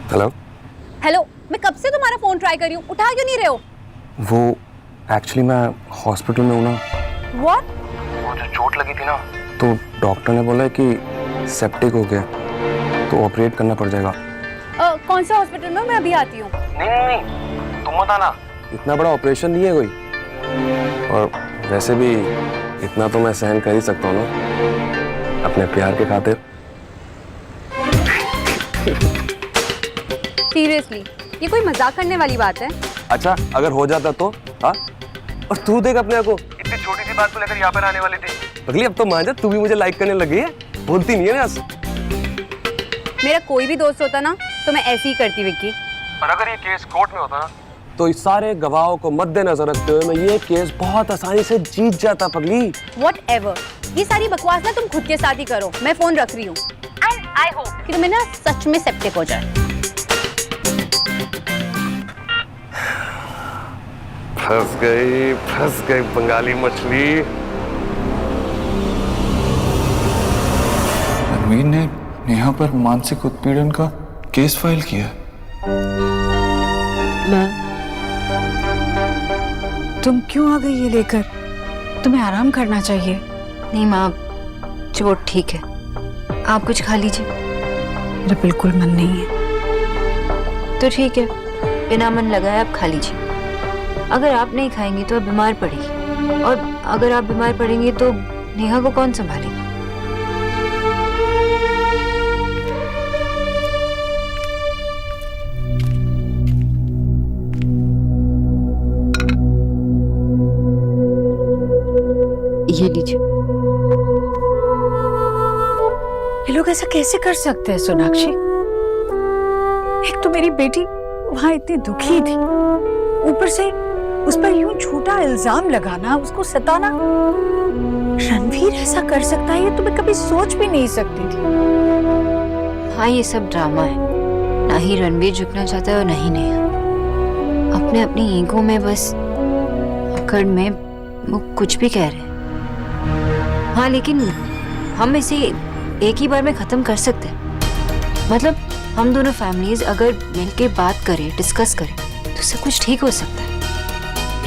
हेलो। हेलो, मैं कब से तुम्हारा फोन ट्राई कर रही हूँ, उठा क्यों नहीं रहे हो? वो एक्चुअली मैं हॉस्पिटल में हूँ ना। What? वो जो चोट लगी थी ना, तो डॉक्टर ने बोला कि सेप्टिक हो गया, तो ऑपरेट करना पड़ जाएगा। कौन सा हॉस्पिटल में? मैं अभी आती हूँ। नहीं, तुम मत आना। इतना बड़ा ऑपरेशन नहीं है कोई, और वैसे भी इतना तो मैं सहन कर ही सकता हूँ ना, अपने प्यार के खातिर। सीरियसली, ये कोई मजाक करने वाली बात है? अच्छा, अगर हो जाता तो? हाँ, और तू देख अपने को, इतनी छोटी सी बात को लेकर यहाँ पर आने वाली थी। अगली अब तो मान जा, तू भी मुझे लाइक करने लगी है, बोलती नहीं है ना। मेरा कोई भी दोस्त होता ना तो मैं ऐसे ही करती विक्की। और अगर ये केस कोर्ट में होता ना, तो इस सारे गवाहों को मद्देनजर रखते हुए मैं ये केस बहुत आसानी से जीत जाता पगली। Whatever, ये सारी बकवास ना तुम खुद के साथ ही करो। मैं फोन रख रही हूँ। एंड आई होप कि तुम्हें ना सच में सेप्टिक हो जाए। फंस गई बंगाली मछली। रणवीर ने नेहा पर मानसिक उत्पीड़न का केस फाइल किया। माँ, तुम क्यों आ गई ये लेकर? तुम्हें आराम करना चाहिए। नहीं माँ, चोट ठीक है, आप कुछ खा लीजिए। मेरा बिल्कुल मन नहीं है। तो ठीक है, बिना मन लगाए आप खा लीजिए। अगर आप नहीं खाएंगे तो आप बीमार पड़ेगी, और अगर आप बीमार पड़ेंगे तो नेहा को कौन संभालेगा? ये लीजिए। ये लोग ऐसा कैसे कर सकते हैं सोनाक्षी? एक तो मेरी बेटी वहां इतनी दुखी थी, ऊपर से उस पर यूं झूठा इल्जाम लगाना, उसको सताना। रणवीर ऐसा कर सकता है ये तो मैं कभी सोच भी नहीं सकती थी। हाँ, ये सब ड्रामा है। ना ही रणवीर झुकना चाहता है और ना ही नेहा। अपने अपनी ईगो में बस अकड़ में वो कुछ भी कह रहे हैं। हाँ, लेकिन हम इसे एक ही बार में खत्म कर सकते हैं। मतलब हम दोनों फैमिलीज अगर मिलके बात करें, डिस्कस करें, तो सब कुछ ठीक हो सकता है।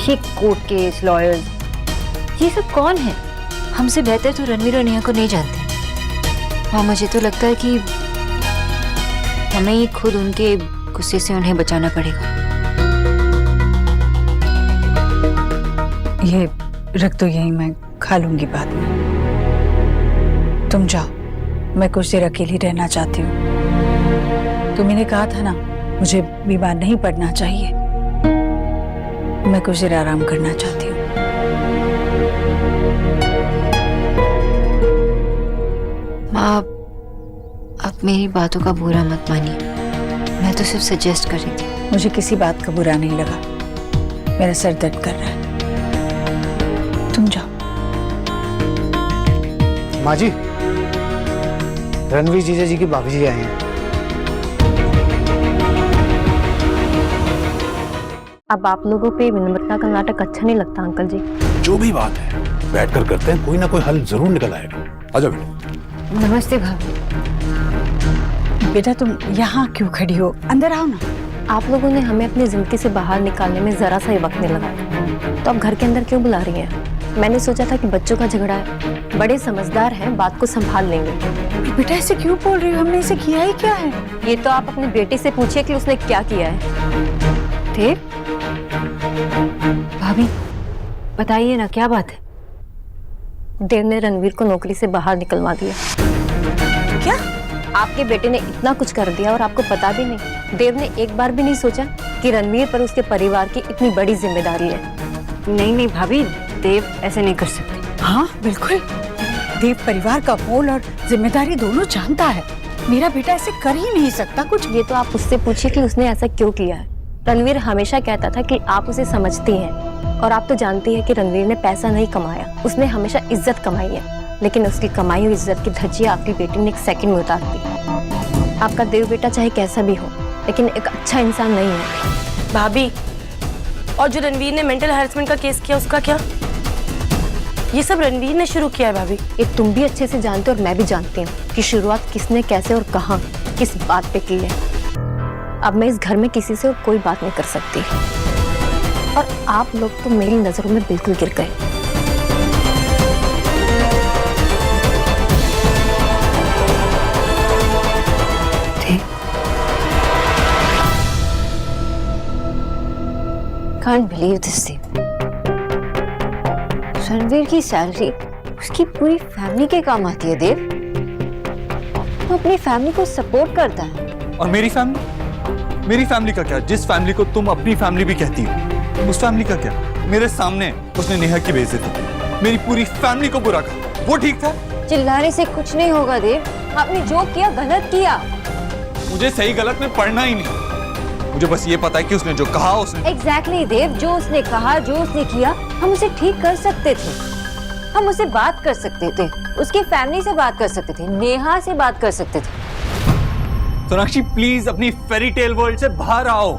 ये कोर्ट केस, लॉयर्स, ये सब कौन है? हमसे बेहतर तो रणवीर और नेहा को नहीं जानते। हाँ, मुझे तो लगता है कि हमें ही खुद उनके गुस्से से उन्हें बचाना पड़ेगा। ये रख दो यहीं, मैं खा लूंगी बाद में। तुम जाओ, मैं कुछ देर अकेली रहना चाहती हूँ। तुम्ही कहा था ना, मुझे बीमार नहीं पड़ना चाहिए। मैं कुछ देर आराम करना चाहती हूँ। माँ, आप मेरी बातों का बुरा मत मानिए। मैं तो सिर्फ सजेस्ट कर रही थी। मुझे किसी बात का बुरा नहीं लगा। मेरा सर दर्द कर रहा है। तुम जाओ। माँ जी, रणवीर जीजा जी की भाभी जी आए हैं। अब आप लोगों पे विनम्रता का नाटक अच्छा नहीं लगता अंकल जी? जो भी बात है बैठकर करते हैं, कोई ना कोई हल जरूर निकल आएगा। आजा बेटा। नमस्ते भाभी। बेटा तुम यहाँ क्यों खड़ी हो? अंदर आओ ना। आप लोगों ने हमें अपनी जिंदगी से बाहर निकालने में जरा सा ही वक्त नहीं लगाया, तो आप घर के अंदर क्यों बुला रही हैं? मैंने सोचा था कि बच्चों का झगड़ा है, बड़े समझदार हैं, बात को संभाल लेंगे। बेटा ऐसे क्यों बोल रही हो? हमने इसे किया ही क्या है? ये तो आप अपनी बेटी से पूछिए कि उसने क्या किया है। देव, भाभी बताइए ना, क्या बात है? देव ने रणवीर को नौकरी से बाहर निकलवा दिया। क्या? आपके बेटे ने इतना कुछ कर दिया और आपको पता भी नहीं। देव ने एक बार भी नहीं सोचा कि रणवीर पर उसके परिवार की इतनी बड़ी जिम्मेदारी है। नहीं नहीं भाभी, देव ऐसे नहीं कर सकते। हाँ बिल्कुल, देव परिवार का मोल और जिम्मेदारी दोनों जानता है। मेरा बेटा ऐसे कर ही नहीं सकता कुछ। ये तो आप उससे पूछिए कि उसने ऐसा क्यों किया है। रणवीर हमेशा कहता था कि आप उसे समझती हैं, और आप तो जानती है कि रणवीर ने पैसा नहीं कमाया, उसने हमेशा इज्जत कमाई है। लेकिन उसकी कमाई हुई इज्जत की धज्जियां आपकी बेटी ने एक सेकंड में उतार दी। आपका देव बेटा चाहे कैसा भी हो, लेकिन एक अच्छा इंसान नहीं है। भाभी, और जो रणवीर ने मेंटल हैरेसमेंट का केस किया, उसका क्या? ये सब रणवीर ने शुरू किया है भाभी। ये तुम भी अच्छे से जानते हो और मैं भी जानती हूँ कि शुरुआत किसने, कैसे और कहाँ, किस बात पे की है। अब मैं इस घर में किसी से और कोई बात नहीं कर सकती, और आप लोग तो मेरी नजरों में बिल्कुल गिर गए। Can't believe this thing. Ranveer की सैलरी उसकी पूरी फैमिली के काम आती है। देव, वो अपनी फैमिली को सपोर्ट करता है। और मेरी फैमिली का क्या? जिस फैमिली को तुम अपनी फैमिली भी कहती हो, उस फैमिली का क्या? मेरे सामने उसने नेहा की बेइज्जती की, मेरी पूरी फैमिली को बुरा कहा। वो ठीक था? चिल्लाने से कुछ नहीं होगा देव। आपने जो किया गलत किया। मुझे सही गलत में पढ़ना ही नहीं, मुझे बस ये पता है कि उसने जो कहा उसने। Exactly, देव, जो उसने कहा, जो उसने किया, हम उसे ठीक कर सकते थे। हम उससे बात कर सकते थे, उसकी फैमिली से बात कर सकते थे, नेहा से बात कर सकते थे। सोनाक्षी प्लीज अपनी फेरी टेल वर्ल्ड से बाहर आओ।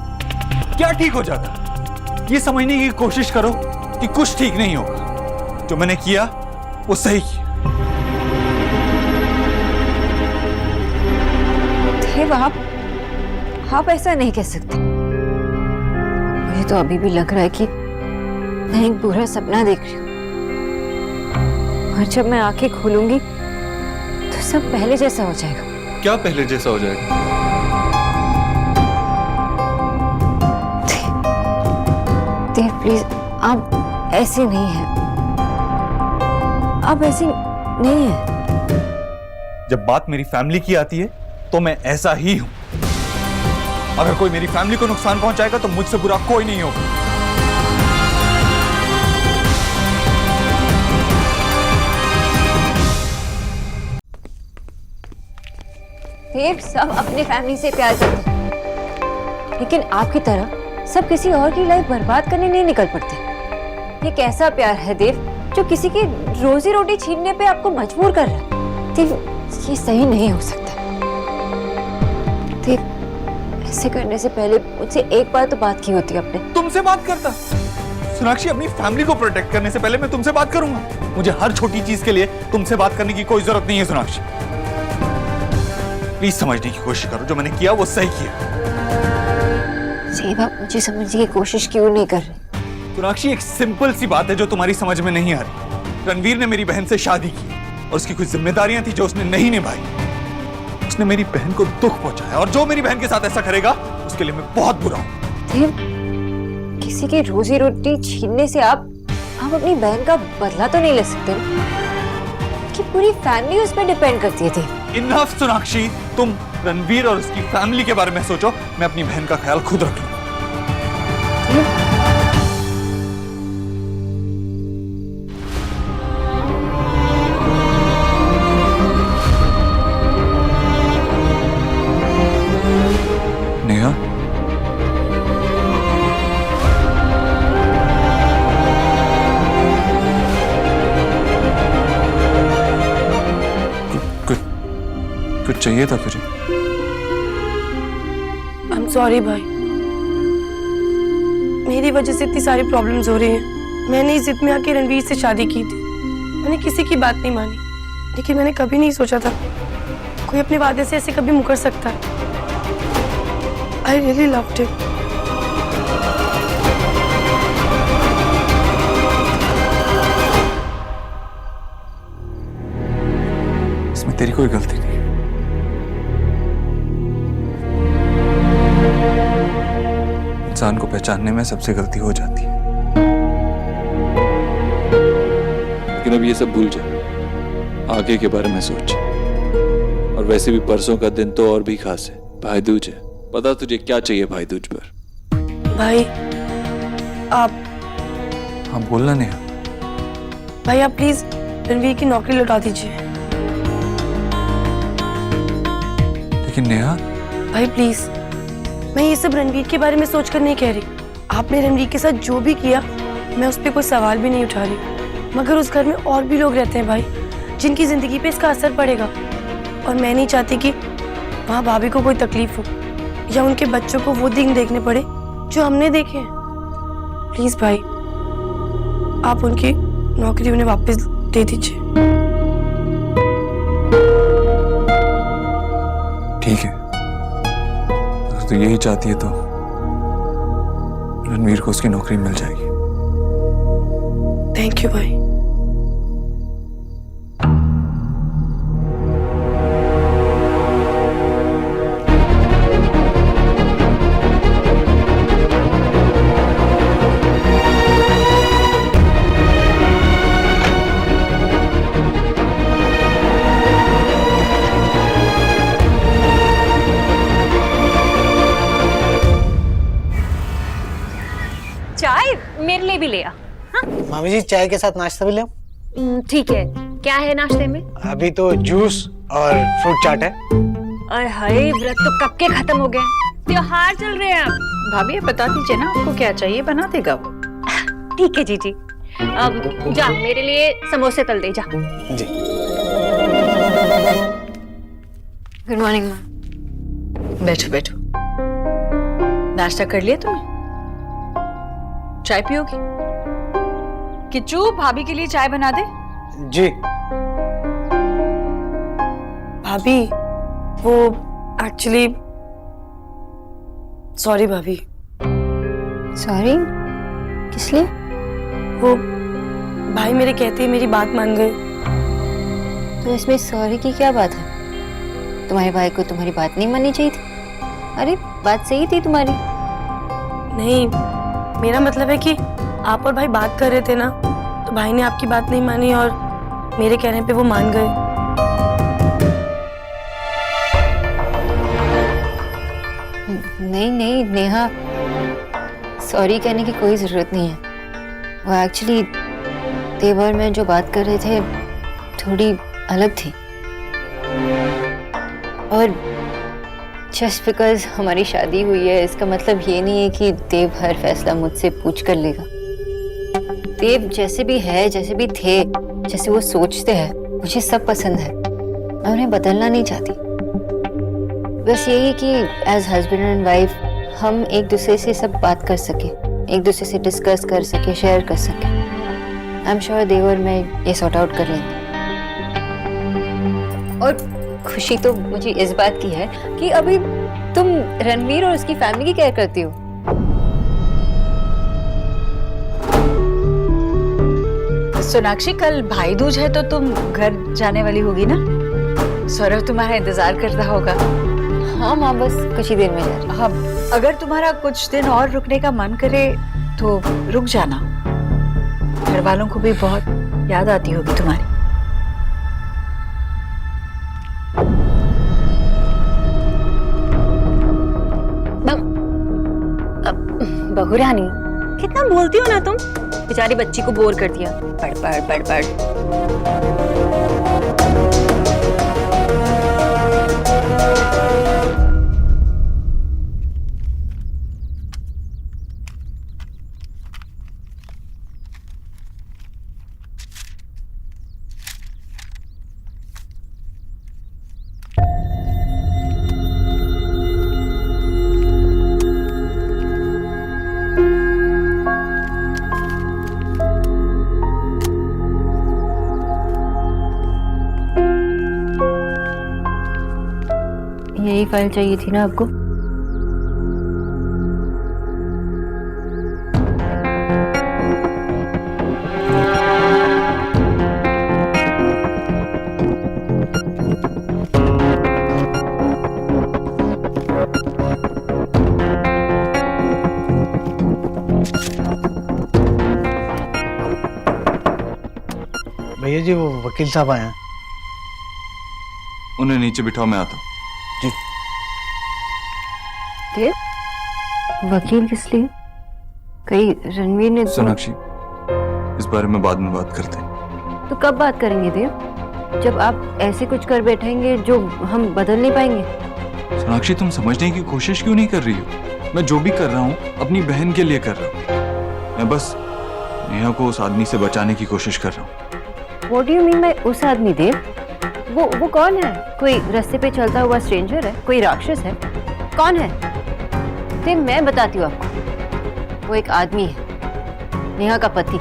क्या ठीक हो जाता? ये समझने की कोशिश करो कि कुछ ठीक नहीं होगा। जो मैंने किया वो सही किया। देव आप ऐसा नहीं कह सकते। मुझे तो अभी भी लग रहा है कि मैं एक बुरा सपना देख रही हूँ, और जब मैं आंखें खोलूंगी तो सब पहले जैसा हो जाएगा। क्या पहले जैसा हो जाएगा? देव प्लीज, आप ऐसे नहीं हैं, आप ऐसे नहीं हैं। जब बात मेरी फैमिली की आती है तो मैं ऐसा ही हूं। अगर कोई मेरी फैमिली को नुकसान पहुंचाएगा तो मुझसे बुरा कोई नहीं होगा। देव सब अपने फैमिली से प्यार करते हैं, लेकिन आपकी तरह सब किसी और की लाइफ बर्बाद करने नहीं निकल पड़ते। ये कैसा प्यार है देव जो किसी की रोजी रोटी छीनने पे आपको मजबूर कर रहा है? देव ये सही नहीं हो सकता। देव ऐसे करने से पहले मुझसे एक बार तो बात की होती आपने। तुमसे बात करता? सोनाक्षी, अपनी फैमिली को प्रोटेक्ट करने से पहले मैं तुमसे बात करूंगा। मुझे हर छोटी चीज के लिए तुमसे बात करने की कोई जरूरत नहीं है सोनाक्षी। प्लीज समझने की कोशिश करो, जो मैंने किया वो सही किया। सेव आप मुझे समझने की कोशिश क्यों नहीं कर रहे? सोनाक्षी, एक सिंपल सी बात है जो तुम्हारी समझ में नहीं आ रही। रणवीर ने मेरी बहन से शादी की और उसकी कुछ जिम्मेदारियां थी जो उसने नहीं निभाई। उसने मेरी बहन को दुख पहुंचाया, और जो मेरी बहन के साथ ऐसा करेगा उसके लिए मैं बहुत बुरा हूं। देव, किसी की रोजी रोटी छीनने से आप अपनी बहन का बदला तो नहीं ले सकते कि पूरी फैमिली उस पर डिपेंड करती है। इनफ सोनाक्षी, तुम रणवीर और उसकी फैमिली के बारे में सोचो, मैं अपनी बहन का ख्याल खुद रख लूंगा। नेहा, कुछ चाहिए था तुझे? I'm sorry भाई, मेरी वजह से इतनी सारी प्रॉब्लम्स हो रही हैं। मैंने इस जिद में आके रणवीर से शादी की थी। मैंने किसी की बात नहीं मानी, लेकिन मैंने कभी नहीं सोचा था कोई अपने वादे से ऐसे कभी मुकर सकता है। I really loved him. इसमें तेरी कोई गलती नहीं। इंसान को पहचानने में सबसे गलती हो जाती है। लेकिन अब ये सब भूल जा, आगे के बारे में सोच। और वैसे भी परसों का दिन तो और भी खास है, भाई दूज है। पता तुझे क्या चाहिए भाई दूज पर? भाई आप हाँ बोलना नेहा। भाई आप प्लीज रणवीर की नौकरी लौटा दीजिए। लेकिन नेहा, भाई प्लीज, मैं ये सब रणवीर के बारे में सोचकर नहीं कह रही। आपने रणवीर के साथ जो भी किया, मैं उस पर कोई सवाल भी नहीं उठा रही। मगर उस घर में और भी लोग रहते हैं भाई, जिनकी जिंदगी पे इसका असर पड़ेगा। और मैं नहीं चाहती कि वहाँ भाभी को कोई तकलीफ हो या उनके बच्चों को वो दिन देखने पड़े जो हमने देखे हैं। प्लीज भाई, आप उनकी नौकरी उन्हें वापस दे दीजिए। ठीक है, अगर तू यही चाहती है तो रणवीर को उसकी नौकरी मिल जाएगी। थैंक यू भाई। चाय मेरे लिए भी ले आ। मामी जी, चाय के साथ नाश्ता भी ले आओ। ठीक है, क्या है नाश्ते में? अभी तो जूस और फ्रूट चाट है। अरे हाय, व्रत तो कब के खत्म हो गए, त्योहार चल रहे हैं अब। भाभी बता दीजिए ना आपको क्या चाहिए, बना देगा वो। ठीक है जीजी, अब जा मेरे लिए समोसे तल दे जा। जी। गुड मॉर्निंग माँ। बैठो बैठो। नाश्ता कर लिया तुमने? चाय पियोगी? किच्चू, भाभी के लिए चाय बना दे। जी। भाभी, वो एक्चुअली सॉरी भाभी। सॉरी? किस लिए? वो भाई मेरे कहते ही मेरी बात मान गए। तो इसमें सॉरी की क्या बात है? तुम्हारे भाई को तुम्हारी बात नहीं माननी चाहिए थी? अरे बात सही थी तुम्हारी। नहीं, मेरा मतलब है कि आप और भाई बात कर रहे थे ना, तो भाई ने आपकी बात नहीं मानी और मेरे कहने पे वो मान गए। नहीं नहीं नेहा, सॉरी कहने की कोई जरूरत नहीं है। वो एक्चुअली देव और मैं जो बात कर रहे थे थोड़ी अलग थी, और जस्ट बिकॉज हमारी शादी हुई है इसका मतलब ये नहीं है कि देव हर फैसला मुझसे पूछ कर लेगा। देव जैसे भी है, जैसे भी थे, जैसे वो सोचते हैं, मुझे सब पसंद है। मैं उन्हें बदलना नहीं चाहती। बस यही कि एज हस्बैंड एंड वाइफ हम एक दूसरे से सब बात कर सके, एक दूसरे से डिस्कस कर सके, शेयर कर सके। आई एम श्योर देव और मैं ये सॉर्ट आउट कर लेंगे। और खुशी तो मुझे इस बात की है कि अभी तुम रणवीर और उसकी फैमिली की केयर करती हो। सोनाक्षी, कल भाई दूज है तो तुम घर जाने वाली होगी ना? सौरभ तुम्हारा इंतजार कर रहा होगा। हाँ माँ, बस कुछ ही देर में जा रही। हाँ, अगर तुम्हारा कुछ दिन और रुकने का मन करे तो रुक जाना। घर वालों को भी बहुत याद आती होगी तुम्हारी। बहू रानी, कितना बोलती हो ना तुम। बेचारी बच्ची को बोर कर दिया। पढ़ पढ़ पढ़ पढ़। यही फाइल चाहिए थी ना आपको? भैया जी, वो वकील साहब आए हैं। उन्हें नीचे बिठाओ, मैं आता हूँ। वकील किस लिए? कहीं रणवीर ने सोनाक्षी, इस बारे में बाद में बात करते हैं। तो कब बात करेंगे देव? जब आप ऐसे कुछ कर बैठेंगे जो हम बदल नहीं पाएंगे। सोनाक्षी, तुम समझने की कोशिश क्यों नहीं कर रही हो? मैं जो भी कर रहा हूँ अपनी बहन के लिए कर रहा हूँ। मैं बस नेहा को उस आदमी से बचाने की कोशिश कर रहा हूँ। What do you mean by उस आदमी देव? वो कौन है? कोई रास्ते पे चलता हुआ स्ट्रेंजर है? कोई राक्षस है? कौन है? देव, मैं बताती हूँ आपको। वो एक आदमी है, नेहा का पति,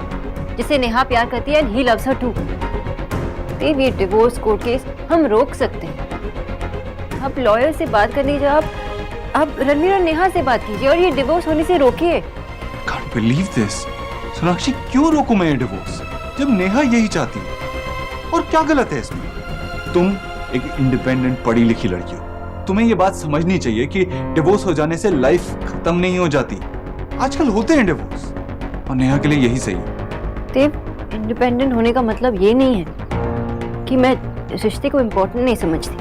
जिसे नेहा प्यार करती है and he loves her too. Dev, ये डिवोर्स कोर्ट केस हम रोक सकते हैं। आप लॉयर से बात करने जाओ, आप रणवीर और नेहा से बात कीजिए और ये डिवोर्स होने से रोकिए। Can't believe this। सोनाक्षी, क्यों रोकूं मैं ये डिवोर्स जब नेहा यही चाहती है? और क्या गलत है इसमें? तुम एक इंडिपेंडेंट पढ़ी लिखी लड़की हो, तुम्हें ये बात समझनी चाहिए कि डिवोर्स हो जाने से लाइफ खत्म नहीं हो जाती। आजकल होते हैं डिवोर्स, और नेहा के लिए यही सही है। देव, इंडिपेंडेंट होने का मतलब ये नहीं है कि मैं रिश्ते को इम्पोर्टेंट नहीं समझती।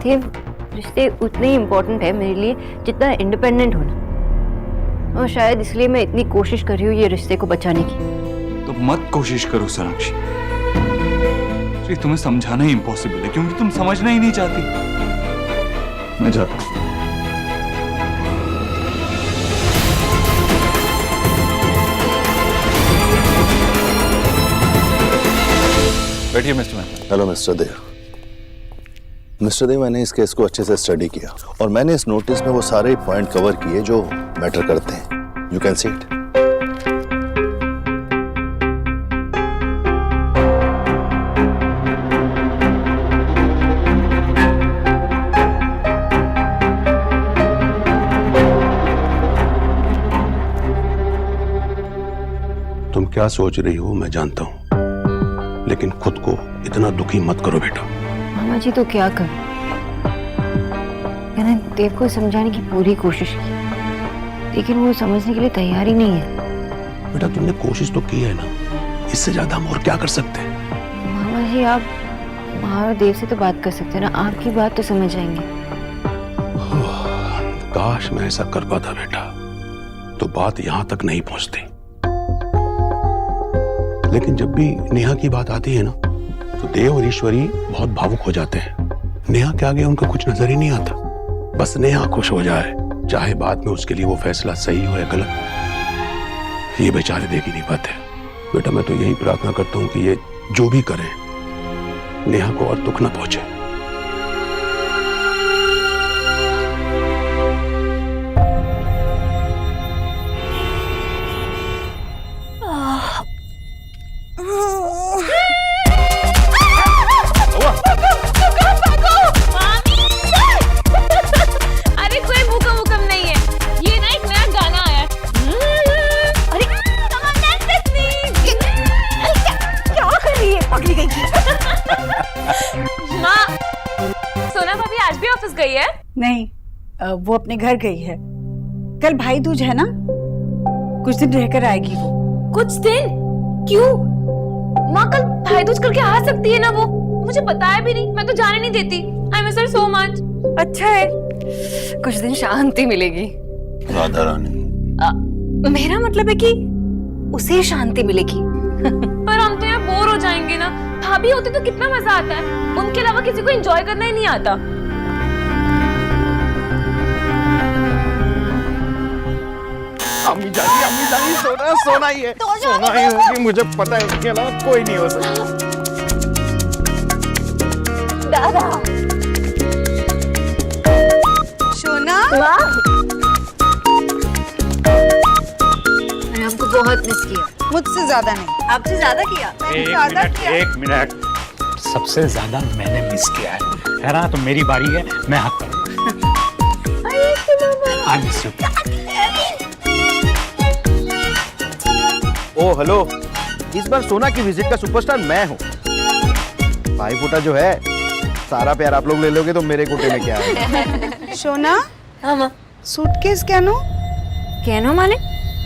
देव, रिश्ते उतने ही इम्पोर्टेंट है मेरे लिए जितना इंडिपेंडेंट होना, और शायद इसलिए मैं इतनी कोशिश कर रही हूँ ये रिश्ते को बचाने की। तो मत कोशिश करो सोनाक्षी, तुम्हें समझाना ही इम्पॉसिबल है क्योंकि तुम समझना ही नहीं चाहती। मैं जाता हूं। बैठिए मिस्टर मैन। हेलो मिस्टर देव। मिस्टर देव, मैंने इस केस को अच्छे से स्टडी किया और मैंने इस नोटिस में वो सारे पॉइंट कवर किए जो मैटर करते हैं। You can see it. क्या सोच रही हो मैं जानता हूं, लेकिन खुद को इतना दुखी मत करो बेटा। मामा जी तो क्या कर, मैंने देव को समझाने की पूरी कोशिश की, लेकिन वो समझने के लिए तैयार ही नहीं है। बेटा तुमने कोशिश तो की है ना, इससे ज्यादा हम और क्या कर सकते हैं। मामा जी आप महादेव से तो बात कर सकते हैं ना, आपकी बात तो समझ आएंगे। काश मैं ऐसा कर पाता बेटा, तो बात यहां तक नहीं पहुंचती। लेकिन जब भी नेहा की बात आती है ना, तो देव और ईश्वरी बहुत भावुक हो जाते हैं। नेहा के आगे उनको कुछ नजर ही नहीं आता, बस नेहा खुश हो जाए, चाहे बाद में उसके लिए वो फैसला सही हो या गलत, ये बेचारे देख ही नहीं पाते। बेटा मैं तो यही प्रार्थना करता हूं कि ये जो भी करें नेहा को और दुख ना पहुंचे। अरे कोई भूकंप नहीं है, ये ना एक नया गाना आया है। अरे क्या कर रही है? पकड़ी गई थी। माँ, सोना भाभी आज भी ऑफिस गई है? नहीं, वो अपने घर गई है। कल भाई दूज है ना, कुछ दिन रहकर आएगी वो। कुछ दिन? क्यों? माँ कल भाई दूज करके आ सकती है ना वो, मुझे बताया भी नहीं, मैं तो जाने नहीं देती। I miss her so much. अच्छा है, कुछ दिन शांति मिलेगी। राधा रानी, मेरा मतलब है कि उसे शांति मिलेगी। पर हम तो यहाँ बोर हो जाएंगे ना, भाभी होती तो कितना मजा आता है, उनके अलावा किसी को एंजॉय करना ही नहीं आता। अम्मी जानी सोना ही है, सोना ही होगी, मुझे पता है, उसके अलावा कोई नहीं हो सकता। दादा सोना, मैंने आपको बहुत मिस किया। मुझसे ज्यादा नहीं, आपसे ज्यादा किया। मैंने ज्यादा किया। एक मिनट, सबसे ज्यादा मैंने मिस किया है ना? तो मेरी बारी है, मैं हक करूंगा। I miss you. Oh hello, इस बार सोना की विजिट का सुपरस्टार मैं हूँ। भाई फूटा जो है, सारा प्यार आप लोग ले लोगे तो मेरे कोटे में क्या है। सोना, हाँ माँ। Suitcase canoe? कहनो माने?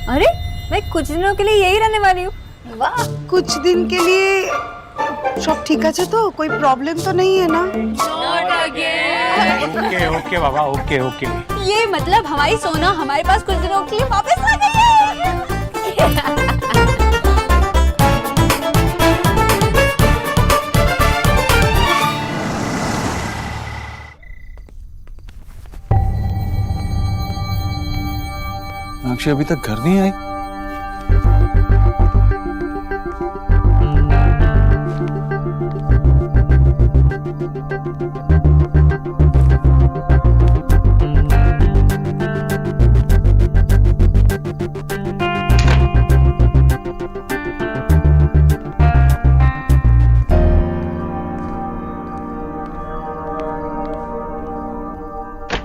अरे मैं कुछ दिनों के लिए यही रहने वाली हूँ। वाह, कुछ दिन के लिए सब ठीक है तो कोई प्रॉब्लम तो नहीं है ना? ओके ओके बाबा, ओके ओके। ये मतलब हमारी सोना हमारे पास कुछ दिनों के लिए वापस आ गई है। मीनाक्षी अभी तक घर नहीं आई।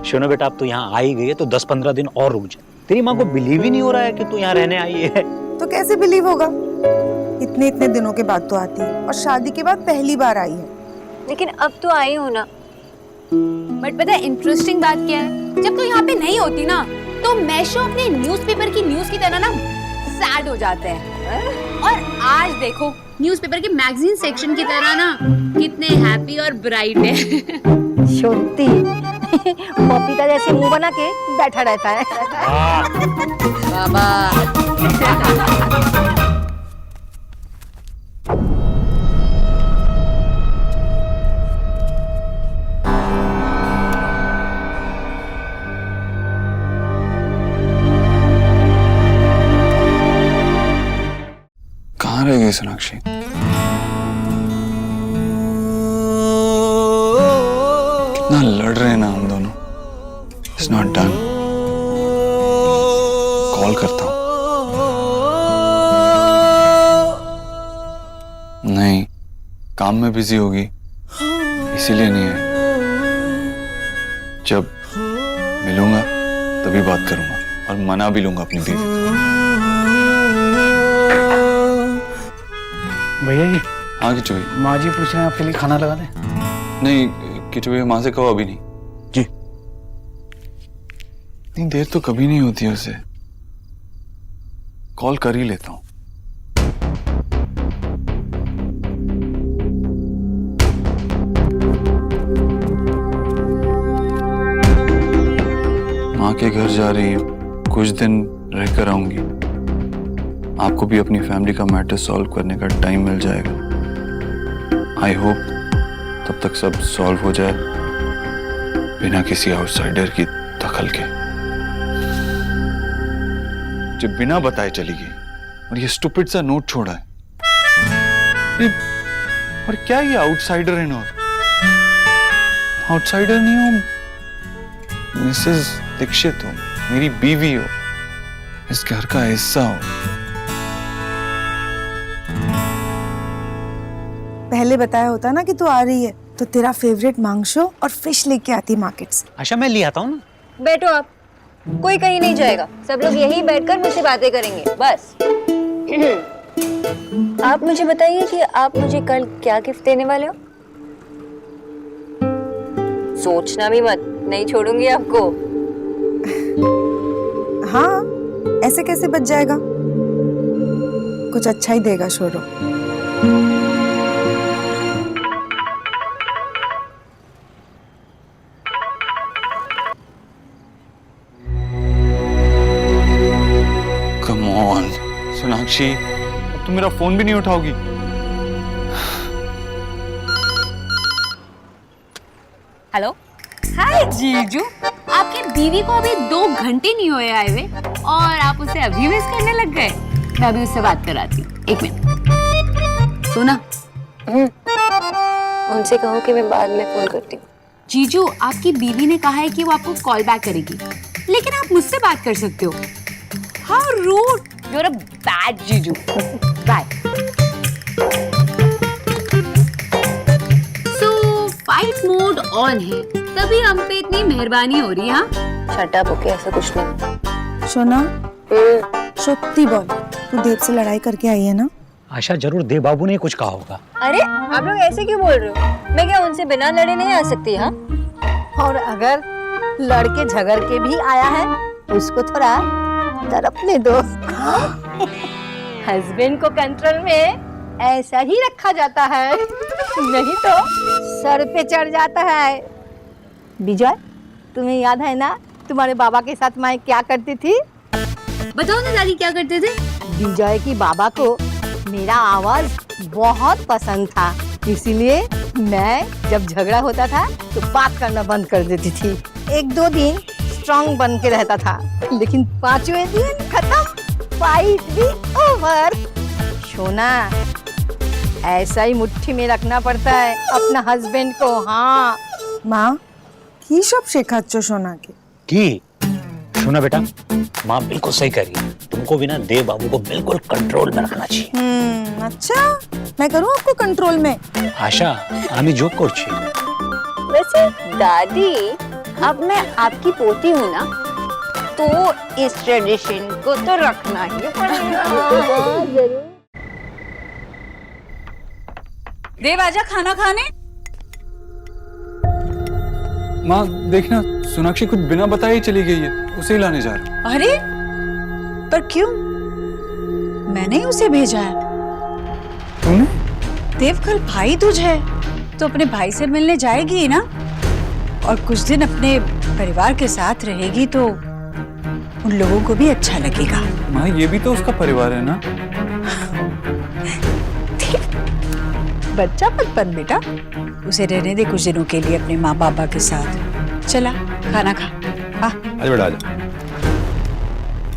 शोनो बेटा, अब तो यहाँ आ ही गई है तो 10-15 दिन और रुक जा। तेरी माँ को बिलीव ही नहीं हो रहा है कि तू यहाँ रहने आई है। तो कैसे बिलीव होगा? इतने दिनों के बाद तो आती है, और शादी के बाद पहली बार आई है। लेकिन अब तो आई हूँ ना। बट पता है इंटरेस्टिंग बात क्या है? जब तो यहाँ पे नहीं होती ना, तो मैशो अपने न्यूज़पेपर की न्यूज की तरह ना सैड हो जाते हैं। और आज देखो न्यूज़पेपर के मैगजीन सेक्शन की तरह ना कितने हैप्पी और ब्राइट है। छोटी पपीता जैसे मुंह बना के बैठा रहता है। बाबा कहाँ रह गई सोनाक्षी? कितना लड़ रहे हैं ना हम दोनों। It's not done. कॉल करता हूँ। नहीं, काम में बिजी होगी, इसीलिए नहीं है। जब मिलूंगा तभी बात करूंगा और मना भी लूंगा अपनी बीवी को। भैया जी, हाँ किचु भैया। माँ जी पूछ रहे हैं आपके लिए खाना लगा दें? नहीं किचु भैया, माँ से कहो अभी नहीं। जी। इतनी देर तो कभी नहीं होती है उसे, कॉल कर ही लेता हूँ। माँ के घर जा रही हूँ, कुछ दिन रहकर आऊंगी। आपको भी अपनी फैमिली का मैटर सॉल्व करने का टाइम मिल जाएगा। आई होप तब तक सब सॉल्व हो जाए बिना किसी आउटसाइडर की दखल के। जो बिना बताए चली गई और ये स्टूपिड सा नोट छोड़ा है। और क्या ये आउटसाइडर है? और आउटसाइडर नहीं हूं, मिसेस दीक्षित हो, मेरी बीवी हो, इस घर का हिस्सा हो। पहले बताया होता ना कि तू आ रही है तो तेरा फेवरेट मांगशो और फिश लेके आती मार्केट से। आशा मैं ले आता हूँ ना। बैठो आप, कोई कहीं नहीं जाएगा, सब लोग यहीं बैठकर मुझसे बातें करेंगे बस। आप मुझे बताइए कि आप मुझे कल क्या गिफ्ट देने वाले हो? सोचना भी मत, नहीं छोड़ूंगी आपको। हाँ, ऐसे कैसे बच जाएगा? कुछ अच्छा ही देगा शोरो। कम ऑन सोनाक्षी, अब तुम मेरा फोन भी नहीं उठाओगी। हेलो, हाय जीजू। आपकी बीवी को अभी 2 घंटे नहीं हुए आए हुए और आप उसे अभी मिस करने लग गए। मैं अभी उससे बात कराती हूँ, 1 मिनट। सुना? उनसे कहो कि मैं बाद में फोन करती हूँ। जीजू, आपकी बीवी ने कहा है कि वो आपको कॉल बैक करेगी, लेकिन आप मुझसे बात कर सकते हो। How rude, you are a bad जीजू। बाय। फाइट मोड ऑन है, तभी हम पे इतनी मेहरबानी हो रही है। शट अप, ओके, ऐसा कुछ नहीं। सोना, सत्ती बोल, तू देव से लड़ाई करके आई है ना? आशा जरूर देव बाबू ने कुछ कहा होगा। अरे आप लोग ऐसे क्यों बोल रहे हो? मैं क्या उनसे बिना लड़े नहीं आ सकती? हाँ, और अगर लड़के झगड़ के भी आया है उसको थोड़ा तड़पने दो। हस्बैंड को कंट्रोल में ऐसा ही रखा जाता है, नहीं तो सर पे चढ़ जाता है। विजय, तुम्हें याद है ना तुम्हारे बाबा के साथ मैं क्या करती थी? बताओ ना दादी, क्या करते थे? विजय की बाबा को मेरा आवाज बहुत पसंद था, इसीलिए मैं जब झगड़ा होता था तो बात करना बंद कर देती थी। 1-2 दिन स्ट्रांग बन के रहता था, लेकिन 5वें दिन खत्म, फाइट भी ओवर। सोना, ऐसा ही मुट्ठी में रखना पड़ता है अपना हस्बैंड को। हाँ माँ, की सब शेखाচ্ছ सोना के? की सुना बेटा, माँ बिल्कुल सही कह रही है। तुमको भी ना देव बाबू को बिल्कुल कंट्रोल में रखना चाहिए। अच्छा, मैं करूँ आपको कंट्रोल में? आशा, आमी जोक करছি। वैसे दादी, अब मैं आपकी पोती हूँ ना, तो इस ट्रेडिशन को तो रखना ही पड़ेगा। जरूर। देव आजा खाना खाने। माँ देखना, सोनाक्षी कुछ बिना बताए ही चली गई है, उसे ही लाने जा रहा हूँ। अरे पर क्यों? मैंने ही उसे भेजा है। तूने? देव, कल भाई दूज है तो अपने भाई से मिलने जाएगी ही ना, और कुछ दिन अपने परिवार के साथ रहेगी तो उन लोगों को भी अच्छा लगेगा। माँ, ये भी तो उसका परिवार है ना। बच्चा मत बन बेटा, उसे रहने दे कुछ दिनों के लिए अपने माँ बाबा के साथ। चला खाना खा। आजा बेटा आजा।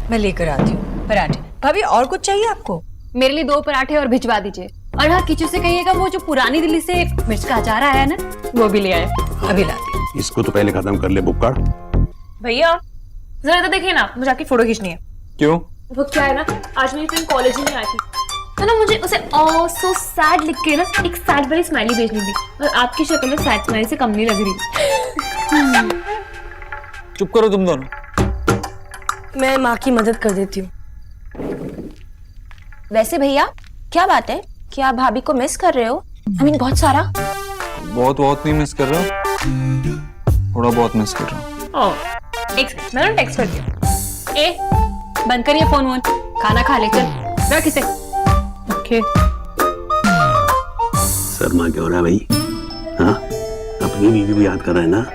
मैं लेकर आती हूँ पराठे। भाभी, और कुछ चाहिए आपको? मेरे लिए 2 पराठे और भिजवा दीजिए। और हाँ, किचू से कहिएगा वो जो पुरानी दिल्ली से मिर्च का अचार आया है ना, वो भी ले आए। अभी लाती हूँ। इसको तो पहले खत्म कर ले बुक्कड़। भैया जरा तो देखिए ना, मुझे आपकी फोटो खींचनी है। क्यों? वो क्या है ना, आज मेरी फ्रेंड कॉलेज में आई थी, तो ना मुझे उसे सो सैड लिख के ना एक सैड वाली स्माइली भेजनी थी, और आपकी शक्ल में सैड स्माइली से कम नहीं लग रही। चुप करो तुम दोनों। मैं माँ की मदद कर देती हूँ। वैसे भैया क्या बात है, क्या आप भाभी को मिस कर रहे हो? I mean, बहुत सारा? बहुत नहीं मिस कर रहा, थोड़ा बहुत मिस कर रहा हूँ। मैं ना टेक्स्ट करती हूँ। ए, बंद करिए फोन वोन, खाना खा ले, चल रख इसे। ओके। शर्मा क्यों रहा है भाई? हाँ, अपनी बीवी को याद कर रहा है ना?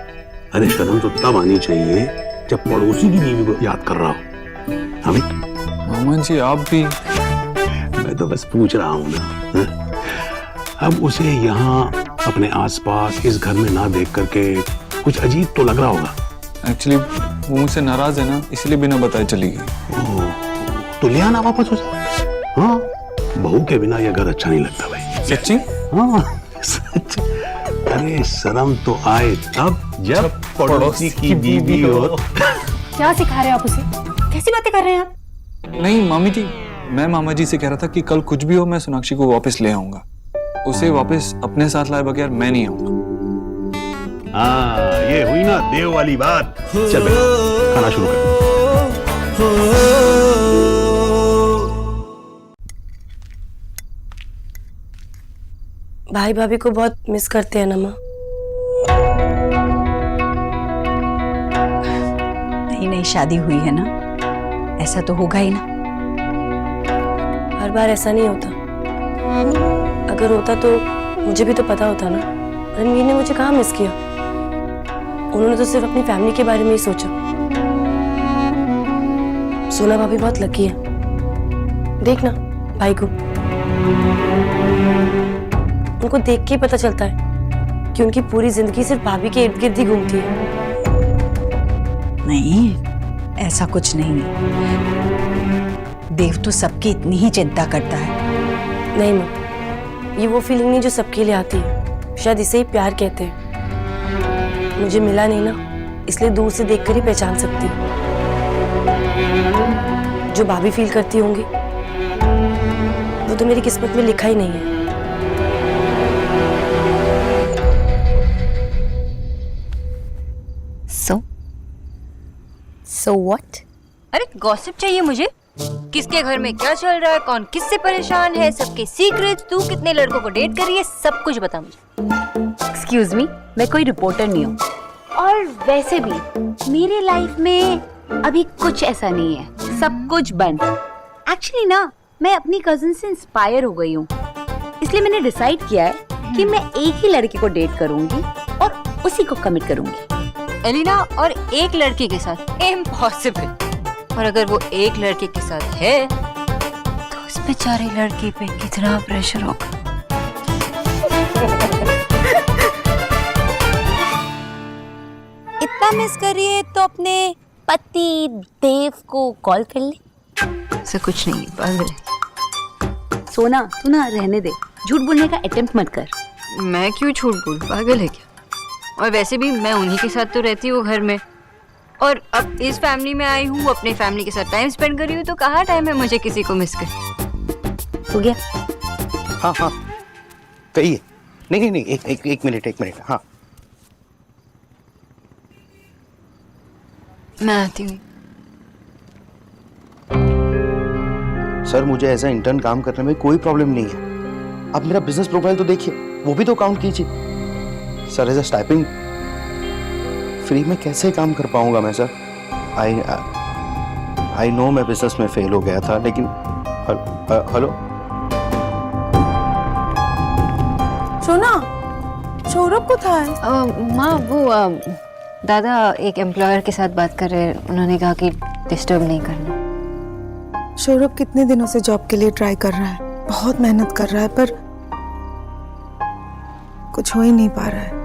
अरे शर्म तो तब आनी चाहिए जब पड़ोसी की बीवी को याद कर रहा हो। हाँ भाई? मामा जी आप भी। मैं तो बस पूछ रहा हूँ ना। हाँ? अब उसे यहाँ अपने आसपास इस घर में ना देख करके कुछ अजीब तो लग रहा होगा। एक्चुअली वो मुझसे नाराज है ना, इसलिए बिना बताए चली गई। तो ले आना वापस उसे। हाँ, बहू के बिना यह घर अच्छा नहीं लगता भाई। सच्ची? हाँ सच। अरे शर्म तो आए तब जब पड़ोसी की बीवी हो। क्या सिखा रहे हो आप उसे? कैसी बातें कर रहे हैं आप? नहीं मामी जी, मैं मामा जी से कह रहा था कि कल कुछ भी हो मैं सोनाक्षी को वापस ले आऊंगा। उसे वापस अपने साथ लाए बगैर मैं नहीं आऊंगा। हाँ, ये हुई ना देव वाली बात। चल बेटा, खाना शुरू कर। भाई भाभी को बहुत मिस करते हैं ना माँ। नई नई शादी हुई है ना, ऐसा तो होगा ही ना। हर बार ऐसा नहीं होता। अगर होता तो मुझे भी तो पता होता ना। रणवीर ने मुझे कहाँ मिस किया? उन्होंने तो सिर्फ अपनी फैमिली के बारे में ही सोचा। सोना भाभी बहुत लकी है। देखना भाई को, उनको देख के ही पता चलता है कि उनकी पूरी जिंदगी सिर्फ भाभी के इर्द गिर्द ही घूमती है। नहीं, ऐसा कुछ नहीं है। देव तो सबकी इतनी ही चिंता करता है। नहीं माँ, ये वो फीलिंग नहीं जो सबके लिए आती है। शायद इसे ही प्यार कहते हैं। मुझे मिला नहीं ना, इसलिए दूर से देखकर ही पहचान सकती हूँ। जो भाभी फील करती होंगी वो तो मेरी किस्मत में लिखा ही नहीं है। So what? अरे गॉसिप चाहिए मुझे। किसके घर में क्या चल रहा है, कौन किससे परेशान है, सबके सीक्रेट्स, तू कितने लड़कों को डेट कर रही है, सब कुछ बता मुझे। एक्सक्यूज मी, मैं कोई रिपोर्टर नहीं हूँ। और वैसे भी मेरी लाइफ में अभी कुछ ऐसा नहीं है, सब कुछ बंद। एक्चुअली ना, मैं अपनी कजिन से इंस्पायर हो गई हूँ, इसलिए मैंने डिसाइड किया है कि मैं एक ही लड़की को डेट करूंगी और उसी को कमिट करूंगी। एलिना, और एक लड़की के साथ? इम्पॉसिबल। और अगर वो एक लड़के के साथ है तो उस बेचारे लड़की पे कितना प्रेशर होगा। इतना मिस करिए तो अपने पति देव को कॉल कर ले। ऐसा कुछ नहीं है, पागल है। सोना, तू ना रहने दे, झूठ बोलने का अटेम्प्ट मत कर। मैं क्यों झूठ बोल, पागल है क्या? और वैसे भी मैं उन्हीं के साथ तो रहती हूँ घर में, और अब इस फैमिली में आई हूँ, अपने फैमिली के साथ टाइम स्पेंड कर रही हूँ, तो कहाँ टाइम है मुझे किसी को मिस कर। हो गया? हाँ हाँ, कहिए। नहीं, एक मिनट। हाँ, मैं आती हूँ। सर मुझे एज ए इंटर्न काम करने में कोई प्रॉब्लम नहीं है। आप मेरा बिजनेस प्रोफाइल तो देखिए, वो भी तो काउंट कीजिए। सर एज ए स्टाइपिंग फ्री में कैसे काम कर पाऊंगा मैं सर? आई नो मैं बिजनेस में फेल हो गया था, लेकिन हेलो सोना, सौरभ को था? माँ, वो दादा एक एम्प्लॉयर के साथ बात कर रहे हैं, उन्होंने कहा कि डिस्टर्ब नहीं करना। सौरभ कितने दिनों से जॉब के लिए ट्राई कर रहा है, बहुत मेहनत कर रहा है, पर कुछ हो ही नहीं पा रहा है।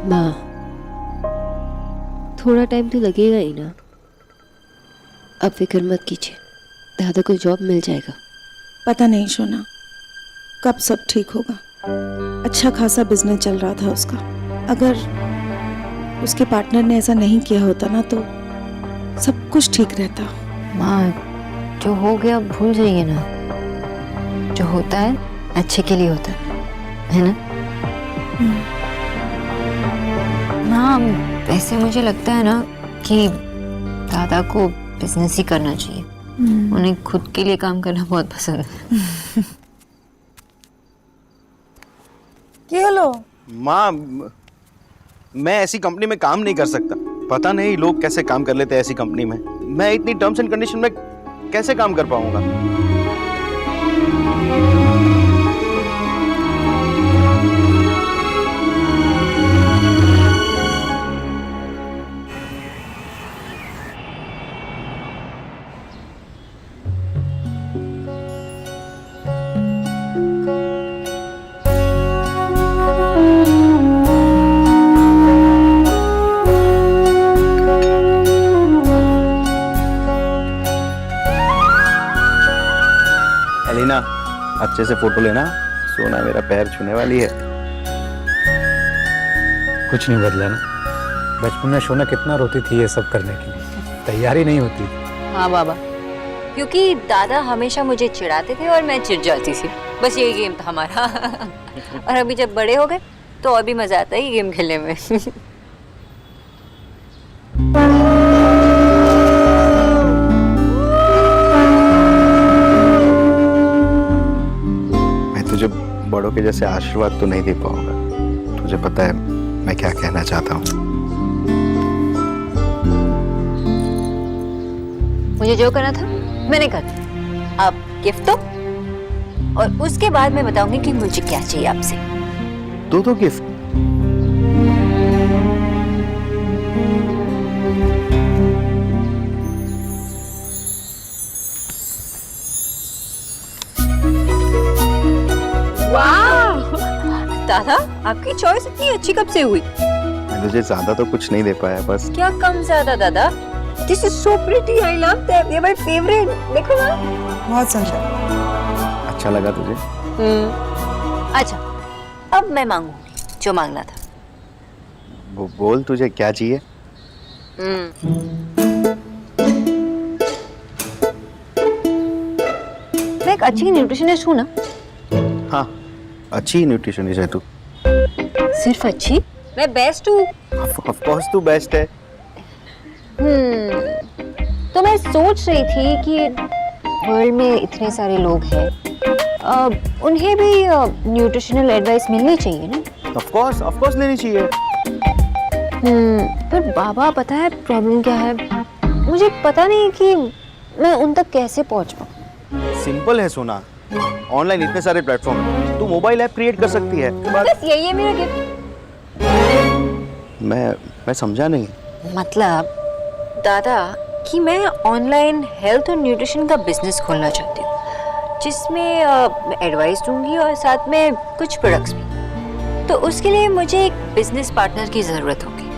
माँ, थोड़ा टाइम तो लगेगा ही ना। अब फिक्र मत कीजिए, दादा को जॉब मिल जाएगा। पता नहीं सोना, कब सब ठीक होगा। अच्छा खासा बिजनेस चल रहा था उसका। अगर उसके पार्टनर ने ऐसा नहीं किया होता ना, तो सब कुछ ठीक रहता। माँ, जो हो गया भूल जाइए ना। जो होता है अच्छे के लिए होता है ना? माँ, वैसे मुझे लगता है ना कि दादा को बिजनेस ही करना चाहिए। उन्हें खुद के लिए काम करना बहुत पसंद है। কি হলো? माँ, मैं ऐसी कंपनी में काम नहीं कर सकता। पता नहीं लोग कैसे काम कर लेते हैं ऐसी कंपनी में। मैं इतनी टर्म्स एंड कंडीशन में कैसे काम कर पाऊंगा? एलिना, अच्छे से फोटो लेना, सोना मेरा पैर छूने वाली है। कुछ नहीं बदला ना। बचपन में सोना कितना रोती थी ये सब करने के लिए, तैयारी नहीं होती। हाँ बाबा, क्योंकि दादा हमेशा मुझे चिढ़ाते थे और मैं चिढ़ जाती थी। बस यही गेम था हमारा। और अभी जब बड़े हो गए तो और भी मजा आता है ये गेम खेलने में। तुझे बड़ों के जैसे आशीर्वाद तो नहीं दे पाऊंगा। तुझे पता है मैं क्या कहना चाहता हूँ। मुझे जो करना था मैंने कर दिया। अब गिफ्ट दो और उसके बाद मैं बताऊंगी कि मुझे क्या चाहिए आपसे। दो गिफ्ट। दादा, आपकी चॉइस इतनी अच्छी कब से हुई? मैं तुझे ज्यादा तो कुछ नहीं दे पाया, बस। क्या कम ज्यादा दादा? This is so pretty. I love them. They're my favorite. देखो ना। बहुत सुंदर। अच्छा लगा तुझे? अच्छा, अब मैं मांगूंगी जो मांगना था। वो बोल, तुझे क्या चाहिए? मैं एक अच्छी न्यूट्रिशनिस्ट हूँ ना? हाँ, अच्छी न्यूट्रिशनिस्ट है तू। सिर्फ अच्छी? मैं बेस्ट हूँ। ऑफ कोर्स तू बेस्ट है। तो मैं सोच रही थी कि वर्ल्ड में इतने सारे लोग हैं, उन्हें भी न्यूट्रिशनल एडवाइस मिलनी चाहिए ना? ऑफ कोर्स लेनी चाहिए। पर बाबा, पता है प्रॉब्लम क्या है? मुझे पता नहीं कि मैं उन तक कैसे पहुंच पाऊँ। सिंपल है सोना, ऑनलाइन इतने सारे प्लेटफॉर्म हैं, तू मोबाइल ऐप क्रिएट कर सकती है। बस यही है मेरा गिफ्ट। मैं समझा नहीं। मतलब दादा कि मैं ऑनलाइन हेल्थ और न्यूट्रिशन का बिजनेस खोलना चाहती हूँ, जिसमें मैं एडवाइस दूंगी और साथ में कुछ प्रोडक्ट्स भी। तो उसके लिए मुझे एक बिजनेस पार्टनर की ज़रूरत होगी,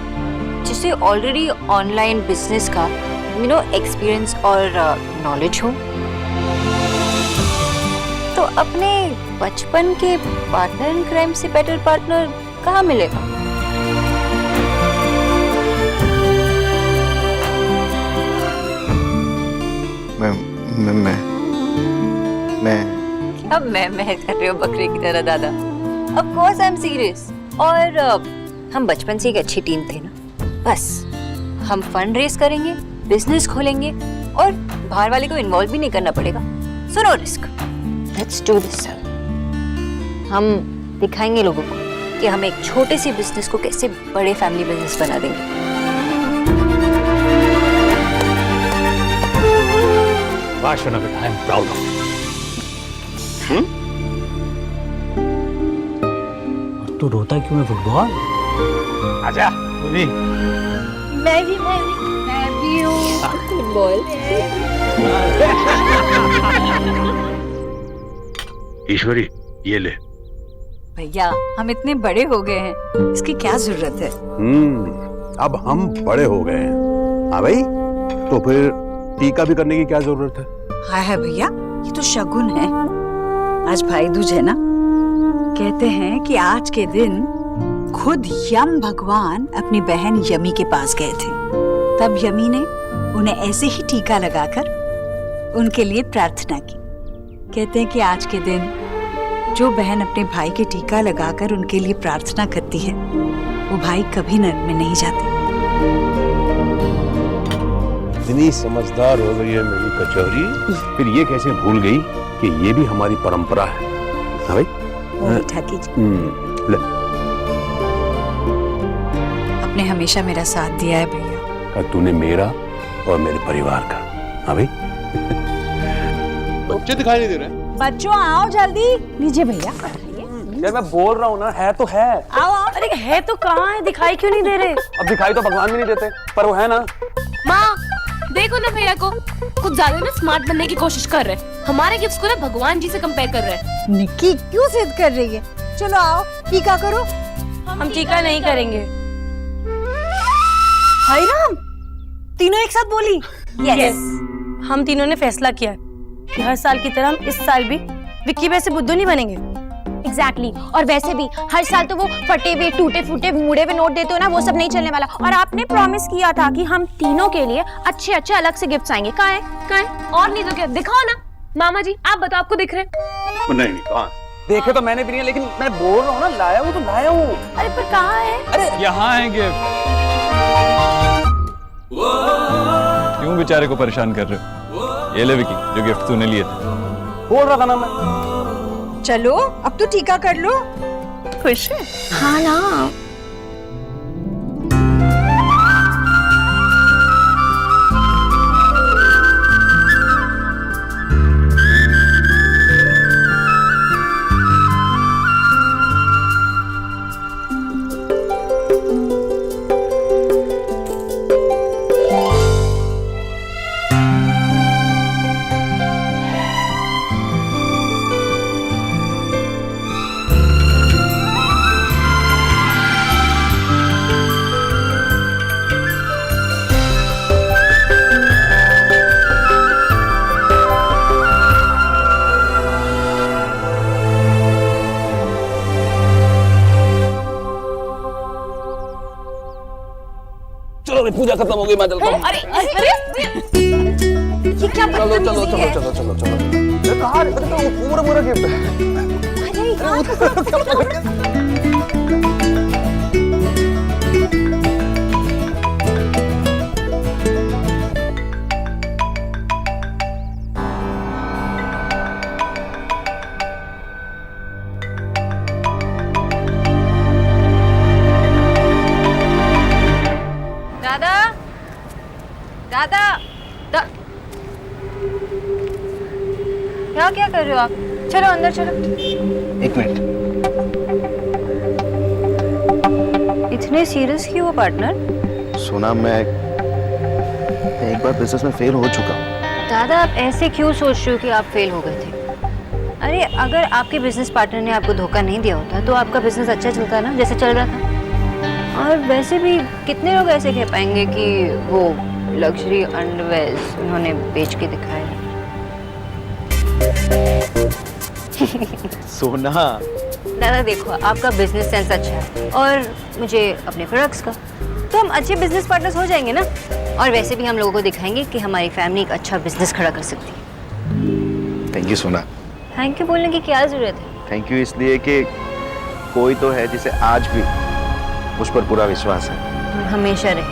जिसे ऑलरेडी ऑनलाइन बिजनेस का एक्सपीरियंस और नॉलेज हो। तो अपने बचपन के पार्टनर इन क्राइम से बेटर पार्टनर कहाँ मिलेगा? मैं अब मैं कर रही हूँ बकरे की तरह दादा। Of course I'm serious। और हम बचपन से एक अच्छी टीम थे ना। बस हम फंड रेस करेंगे, बिजनेस खोलेंगे और बाहर वाले को इन्वॉल्व भी नहीं करना पड़ेगा। So no risk. Let's do this. हम दिखाएंगे लोगों को कि हम एक छोटे से बिजनेस को कैसे बड़े फैमिली बिजनेस बना देंगे। वाह शोना बेटा, I am proud of you. तू रोता क्यों है फुटबॉल? आजा तू भी। मैं भी हूँ फुटबॉल। ईश्वरी, ये ले। भैया, हम इतने बड़े हो गए हैं, इसकी क्या जरूरत है? अब हम बड़े हो गए हैं। हाँ भाई, तो फिर टीका भी करने की क्या जरूरत है? है भैया, ये तो शगुन है। आज भाई दूज है ना। कहते हैं कि आज के दिन खुद यम भगवान अपनी बहन यमी के पास गए थे। तब यमी ने उन्हें ऐसे ही टीका लगाकर उनके लिए प्रार्थना की। कहते हैं कि आज के दिन जो बहन अपने भाई के टीका लगाकर उनके लिए प्रार्थना करती है, वो भाई कभी नरक में नहीं जाते। इतनी समझदार हो गई है मेरी कचौरी, फिर ये कैसे भूल गई कि ये भी हमारी परंपरा है। हाँ भाई? ठाकी जी। ले। आपने हमेशा मेरा साथ दिया है भैया। और तूने मेरा और मेरे परिवार का। हाँ भाई। बच्चे दिखाई नहीं दे रहे। बच्चों आओ जल्दी। लीजिए भैया। यार मैं बोल रहा हूँ ना, है तो है। आओ आओ। अरे है तो कहाँ है, दिखाई क्यों नहीं दे रहे? अब दिखाई तो भगवान भी नहीं देते, पर वो है ना। माँ देखो ना भैया को, कुछ ज्यादा ना स्मार्ट बनने की कोशिश कर रहे हैं। हमारे गिफ्ट्स को ना भगवान जी से कंपेयर कर रहे हैं। निक्की क्यों जिद कर रही है? चलो आओ टीका करो। हम टीका नहीं करेंगे। हाय राम, तीनों एक साथ बोली। यस, हम तीनों ने फैसला किया है कि हर साल की तरह हम इस साल भी विक्की वैसे बुद्धू नहीं बनेंगे। एग्जैक्टली और वैसे भी हर साल तो वो फटे हुए टूटे फूटे मुड़े हुए नोट देते हो ना, वो सब नहीं चलने वाला। और आपने प्रॉमिस किया था कि हम तीनों के लिए अच्छे अच्छे अलग से गिफ्ट्स आएंगे। कहाँ है? और नहीं तो क्या, दिखाओ ना। मामा जी आप बताओ, आपको दिख रहे? नहीं कहाँ? देखे तो मैंने भी नहीं, लेकिन मैं बोल रहा हूँ ना, लाया हूँ तो लाया हूँ। अरे पर कहाँ है? अरे यहाँ है गिफ्ट। क्यों बेचारे को परेशान कर रहे हो? ये ले विकी, जो गिफ्ट तूने लिए थे। बोल रहा था ना मैं। चलो अब तो टीका कर लो। खुश है? हाँ ना। पूजा खत्म हो गई, मैं चलता हूँ। अरे अरे ये क्या चलो चलो चलो चलो चलो चलो। कहाँ? अरे तो पूरा पूरा गिफ्ट है। दादा क्या कर रहे हो आप? चलो अंदर चलो। एक मिनट। इतने सीरियस क्यों हो पार्टनर? सोना मैं एक बार बिजनेस में फेल हो चुका हूँ। दादा आप ऐसे क्यों सोच रहे हो कि आप फेल हो गए थे? अरे अगर आपके बिजनेस पार्टनर ने आपको धोखा नहीं दिया होता तो आपका बिजनेस अच्छा चलता ना, जैसे चल रहा था। और वैसे भी कितने लोग ऐसे कह पाएंगे कि वो लग्जरी अंडरवेयर्स उन्होंने बेच के दिखाए। सोना दादा देखो आपका बिजनेस सेंस अच्छा है और मुझे अपने प्रोडक्ट्स का, तो हम अच्छे बिजनेस पार्टनर्स हो जाएंगे ना। और वैसे भी हम लोगों को दिखाएंगे कि हमारी फैमिली एक अच्छा बिजनेस खड़ा कर सकती है। थैंक यू सोना। थैंक यू बोलने की क्या जरूरत है? थैंक यू इसलिए कि कोई तो है जिसे आज भी मुझ पर पूरा विश्वास है। हमेशा रहे।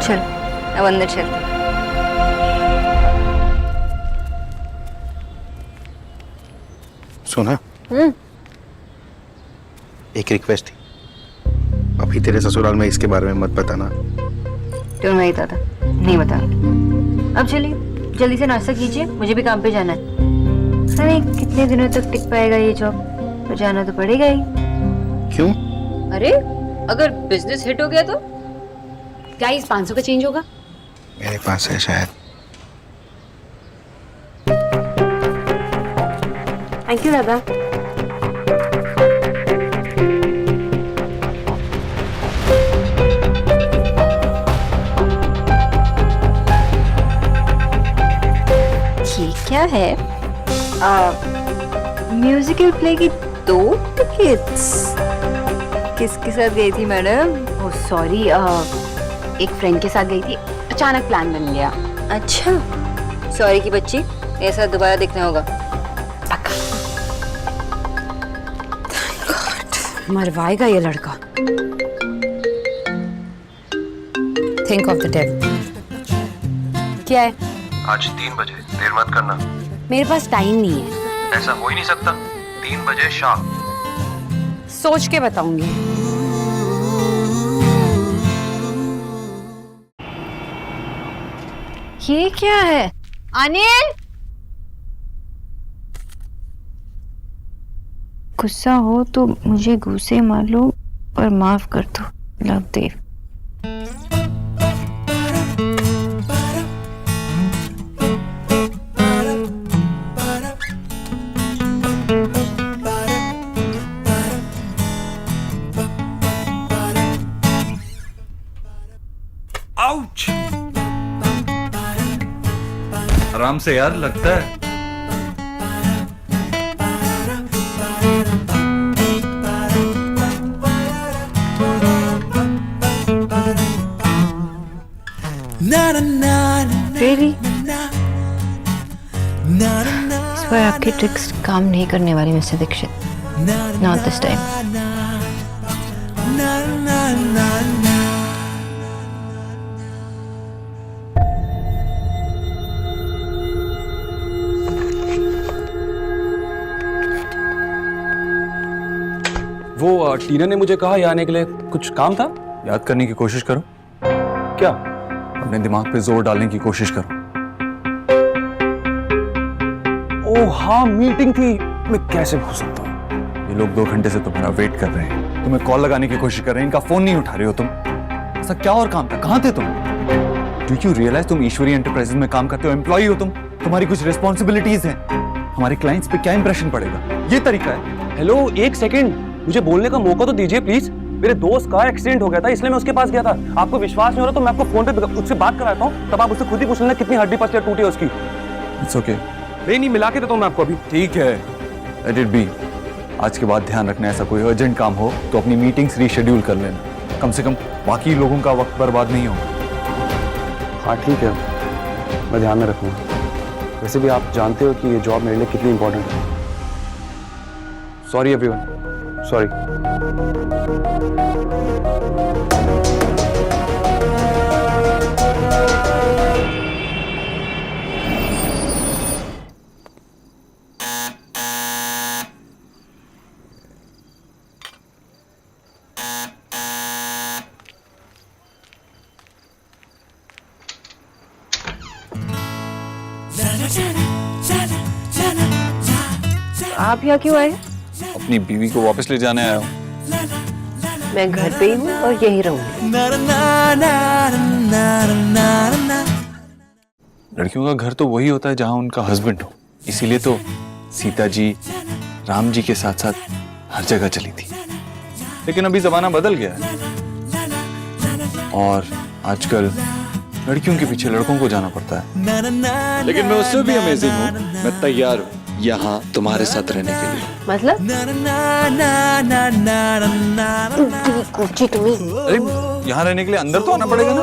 चलो अब अंदर चलते हैं। सोना एक रिक्वेस्ट थी, अभी तेरे ससुराल में इसके बारे में मत बताना। क्यों नहीं दादा, नहीं बताऊंगी। अब चलिए जल्दी से नाश्ता कीजिए, मुझे भी काम पे जाना है। अरे कितने दिनों तक टिक पाएगा ये जॉब, तो जाना तो पड़ेगा ही। क्यों? अरे अगर बिजनेस हिट हो गया तो गाइस 500 का चेंज होगा। मेरे पास है शायद। थैंक यू दादा। ये क्या है? म्यूजिकल प्ले की 2 टिकट्स। किसके साथ गई थी मैडम? ओह सॉरी, एक फ्रेंड के साथ गई थी, अचानक प्लान बन गया। अच्छा सॉरी की बच्ची, ऐसा दोबारा देखना होगा। मरवाएगा ये लड़का। Think of the devil. क्या है? आज 3 बजे, देर मत करना। मेरे पास टाइम नहीं है। ऐसा हो ही नहीं सकता, 3 बजे शाम। सोच के बताऊंगी। ये क्या है? अनिल, गुस्सा हो तो मुझे गुस्से मार लो और माफ कर दो। लव देव। आउच! आराम से यार, लगता है। Really? इस बार आपकी ट्रिक्स काम नहीं करने वाली mister Dixit. Not this time. वो टीना ने मुझे कहा यहाँ आने के लिए, कुछ काम था? याद करने की कोशिश करो। क्या? अपने दिमाग पे जोर डालने की कोशिश करो। ओह हाँ, मीटिंग थी, मैं कैसे भूल सकता हूँ। ये लोग 2 घंटे से तुम्हारा वेट कर रहे हैं, तुम्हें कॉल लगाने की कोशिश कर रहे हैं, इनका फोन नहीं उठा रहे हो तुम। ऐसा क्या और काम था? कहाँ थे तुम? डू यू रियलाइज तुम ईश्वरी एंटरप्राइजेज में काम करते हो, एम्प्लॉई हो तुम, तुम्हारी कुछ रिस्पॉन्सिबिलिटीज हैं। हमारे क्लाइंट्स पे क्या इंप्रेशन पड़ेगा? ये तरीका है? हेलो, एक सेकंड, मुझे बोलने का मौका तो दीजिए प्लीज। मेरे दोस्त का एक्सीडेंट हो गया था, इसलिए मैं उसके पास गया था। आपको विश्वास नहीं हो रहा तो मैं आपको फोन पे उससे बात कराता हूँ, तब आप उससे खुद ही पूछ लेना कितनी हड्डी पसलियां टूटी है उसकी। It's okay. नहीं, मिला के देता हूँ मैं आपको अभी। ठीक है, लेट इट बी। आज के बाद ध्यान रखना, ऐसा कोई अर्जेंट काम हो तो अपनी मीटिंग्स रीशेड्यूल कर लेना, कम से कम बाकी लोगों का वक्त बर्बाद नहीं होगा। हाँ ठीक है, मैं ध्यान में रखूँगा। वैसे भी आप जानते हो कि ये जॉब मेरे लिए कितनी इंपॉर्टेंट है। Sorry everyone, sorry. आप यहाँ क्यों आए? अपनी बीवी को वापस ले जाने आया हूँ। मैं घर पे ही हूँ और यही रहूंगी। लड़कियों का घर तो वही होता है जहाँ उनका हस्बैंड हो, इसीलिए तो सीता जी राम जी के साथ साथ हर जगह चली थी। लेकिन अभी जमाना बदल गया है और आजकल लड़कियों के पीछे लड़कों को जाना पड़ता है। लेकिन मैं उससे भी अमेजिंग हूँ, मैं तैयार हूँ यहाँ तुम्हारे साथ रहने के लिए। मतलब? अरे यहाँ रहने के लिए अंदर तो आना पड़ेगा ना।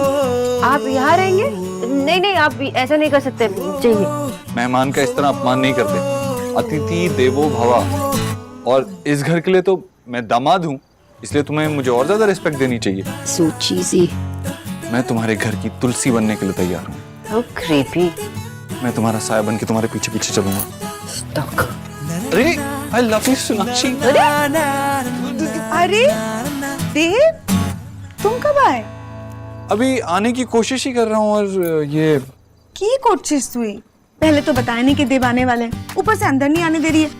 आप यहाँ रहेंगे? नहीं नहीं, आप ऐसा नहीं कर सकते, चाहिए। मेहमान का इस तरह अपमान नहीं करते, अतिथि देवो भवा। और इस घर के लिए तो मैं दामाद हूँ, इसलिए तुम्हें मुझे और ज्यादा रिस्पेक्ट देनी चाहिए। So cheesy. मैं तुम्हारे घर की तुलसी बनने के लिए तैयार हूँ। How creepy. मैं तुम्हारा साया बन के तुम्हारे पीछे पीछे चलूंगा। Stuck. अरे I love you सोनाक्षी। अरे देव, तुम कब आए? अभी आने की कोशिश ही कर रहा हूँ। और ये की कोशिश हुई? पहले तो बताया नहीं कि देव आने वाले हैं, ऊपर से अंदर नहीं आने दे रही है।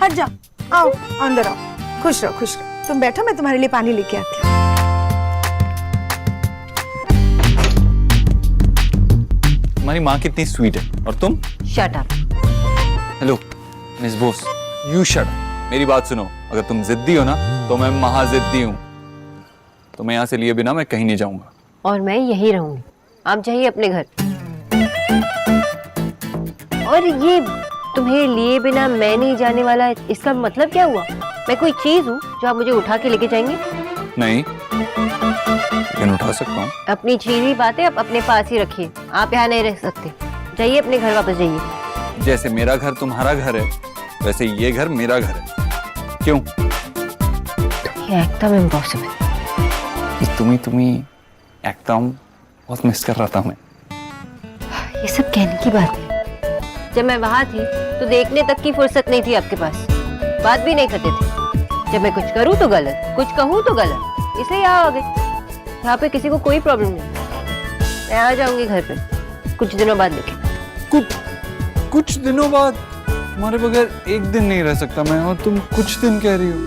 हट जा, आओ अंदर आओ, खुश रहो खुश रहो। तुम बैठो, मैं तुम्हारे लिए पानी लेके आती हूँ। तुम्हारी माँ कितनी स्वीट है और तुम? Shut up. Hello miss Bose, you shut up. मेरी बात सुनो, अगर तुम जिद्दी हो ना तो मैं महाजिद्दी हूँ। तुम्हें यहाँ से लिए बिना मैं कहीं नहीं जाऊंगा। और मैं यही रहूंगी, आप जाइए अपने घर। और ये तुम्हें लिए बिना मैं नहीं जाने वाला, इसका मतलब क्या हुआ? मैं कोई चीज हूँ जो आप मुझे उठा के लेके जाएंगे? नहीं, लेकिन उठा सकता हूँ। अपनी चीज बातें आप अपने पास ही रखिए, आप यहाँ नहीं रह सकते। जाइए अपने घर वापस जाइए। जैसे मेरा घर तुम्हारा घर है, वैसे ये घर मेरा घर है। क्यों? ये एकदम इम्पॉसिबल। तुम्ही एकदम बहुत मिस कर रहा था मैं। ये सब कहने की बात है। जब मैं वहां थी तो देखने तक की फुर्सत नहीं थी आपके पास, बात भी नहीं करते थे। जब मैं कुछ करूँ तो गलत, कुछ कहूँ तो गलत, इसलिए यहाँ आ गई। यहाँ पे किसी को कोई प्रॉब्लम नहीं, मैं आ जाऊंगी घर पे कुछ दिनों बाद देखें। कुछ दिनों बाद? हमारे बगैर एक दिन नहीं रह सकता मैं, और तुम कुछ दिन कह रही हो।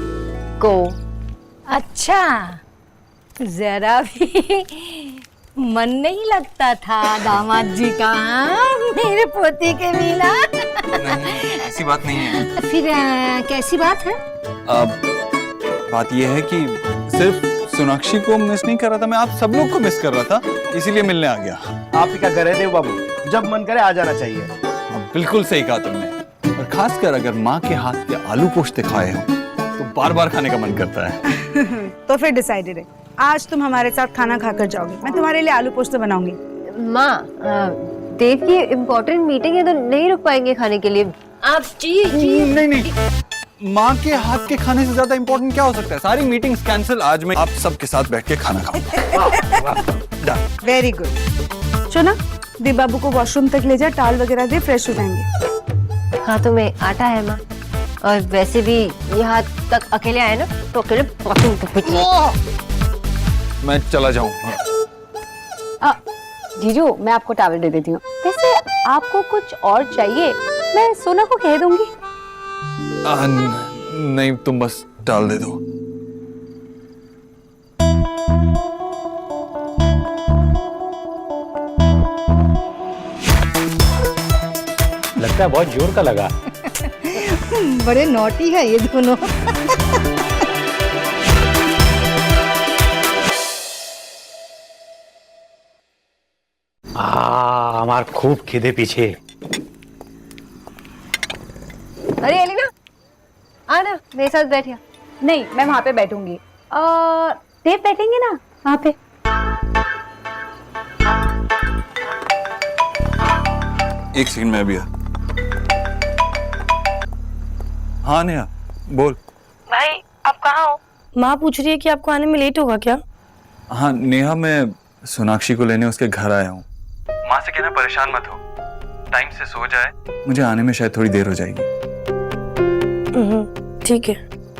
को अच्छा, जरा भी मन नहीं लगता था दामाद जी का, हाँ? मेरे पोते के बिना। नहीं, ऐसी बात नहीं है। फिर कैसी बात है? अब बात यह है कि सिर्फ सोनाक्षी को मिस नहीं कर रहा था मैं, आप सब लोग को मिस कर रहा था, इसीलिए मिलने आ गया। आप ही क्या कर रहे थे बाबू, जब मन करे आ जाना चाहिए। बिल्कुल सही कहा तुमने, और खासकर अगर माँ के हाथ के आलू पोस्ते खाए हो तो बार बार खाने का मन करता है। तो फिर डिसाइडेड है, आज तुम हमारे साथ खाना खाकर जाओगे, मैं तुम्हारे लिए आलू पोस्ते बनाऊंगी। माँ, देव की इम्पोर्टेंट मीटिंग है तो नहीं रुक पाएंगे खाने के लिए। आप जी नहीं, माँ के हाथ के खाने से ज्यादा इम्पोर्टेंट क्या हो सकता है? सारी मीटिंग्स कैंसिल, आज मैं आप सबके साथ बैठ के खाना खाऊंगा। Very good. सुना, दीप बाबू को वॉशरूम तक ले जा, टाल वगैरह दे, फ्रेश हो जाएंगे। हाथों में आटा है माँ, और वैसे भी यहाँ तक अकेले आए ना तो अकेले वॉशरूम तक पहुंचे। मैं चला जाऊँ। जीजू, मैं आपको टॉवल दे देती हूँ। वैसे आपको कुछ और चाहिए, मैं सोना को कह दूंगी। नहीं, तुम बस डाल दे दो। लगता है बहुत जोर का लगा। बड़े नॉटी है ये दोनों। हमार खूब खिदे पीछे। अरे एलिना, आना मेरे साथ बैठिया। नहीं, मैं वहाँ पे बैठूंगी। देव बैठेंगे ना वहाँ पे? एक सेकंड में अभी आ। हाँ नेहा, बोल। भाई आप कहाँ हो? माँ पूछ रही है कि आपको आने में लेट होगा क्या? हाँ नेहा, मैं सोनाक्षी को लेने उसके घर आया हूँ। माँ से कहना परेशान मत हो, टाइम से सो जाए, मुझे आने में शायद थोड़ी देर हो जाएगी। ठीक है।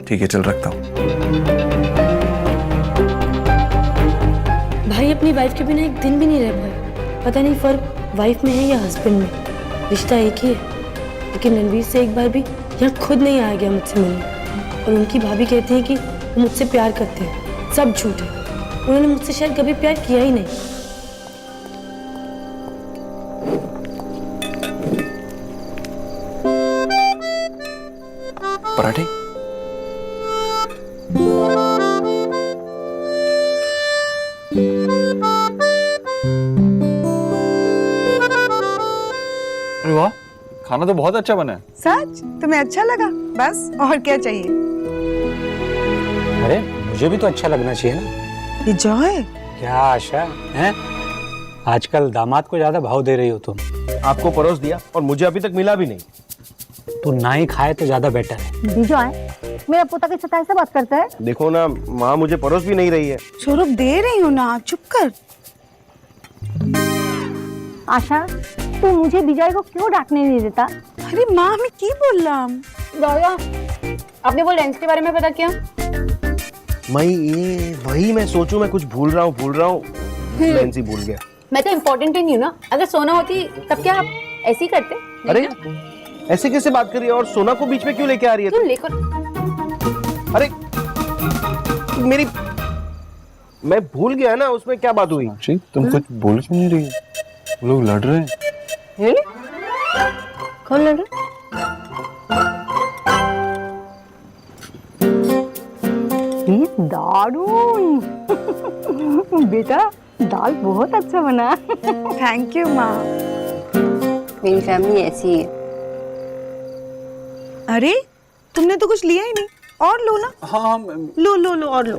ठीक है, चल रखता हूँ। भाई अपनी वाइफ के बिना एक दिन भी नहीं रह पाए। पता नहीं फर्क वाइफ में है या हस्बैंड में, रिश्ता एक ही है। लेकिन रणवीर से एक बार भी यहाँ खुद नहीं आया गया मुझसे मिलने, और उनकी भाभी कहती है कि वो मुझसे प्यार करते हैं, सब झूठ है। उन्होंने मुझसे शायद कभी प्यार किया ही नहीं। पराठे? अरे वाह, खाना तो बहुत अच्छा बना है। सच? तुम्हें अच्छा लगा? बस और क्या चाहिए? अरे मुझे भी तो अच्छा लगना चाहिए ना। विजय, क्या आशा है? आजकल दामाद को ज्यादा भाव दे रही हो तुम। आपको परोस दिया और मुझे अभी तक मिला भी नहीं। तो ना ही खाए तो ज्यादा बेटर है। विजय, मेरा पोता के साथ ऐसा बात करता है? देखो ना, माँ मुझे परोस भी नहीं रही है। स्वरूप दे रही हूँ ना, चुप कर। आशा, तू मुझे विजय को क्यों डांटने नहीं देता? अरे माँ, मैं की बोल रहा? दादा, आपने वो लेंस के बारे में पता किया? मैं ये वही मैं सोचूं, मैं कुछ भूल रहा हूँ। लेंस ही भूल गया। मैं तो इम्पोर्टेंट ही नहीं हूँ ना, अगर सोना होती तब क्या आप ऐसे ही करते? अरे ऐसे कैसे बात कर रही है, और सोना को बीच में क्यों लेके आ रही है? क्यों लेकर? अरे मेरी, मैं भूल गया ना, उसमें क्या बात हुई? तुम कुछ बोल क्यों नहीं रही? वो लोग लड़ रहे हैं। Really? कौन लड़ रहा? दारुण। बेटा, दाल बहुत अच्छा बना। थैंक यू माँ। मेरी फैमिली ऐसी है। अरे तुमने तो कुछ लिया ही नहीं, और लो ना। हाँ, लो और लो।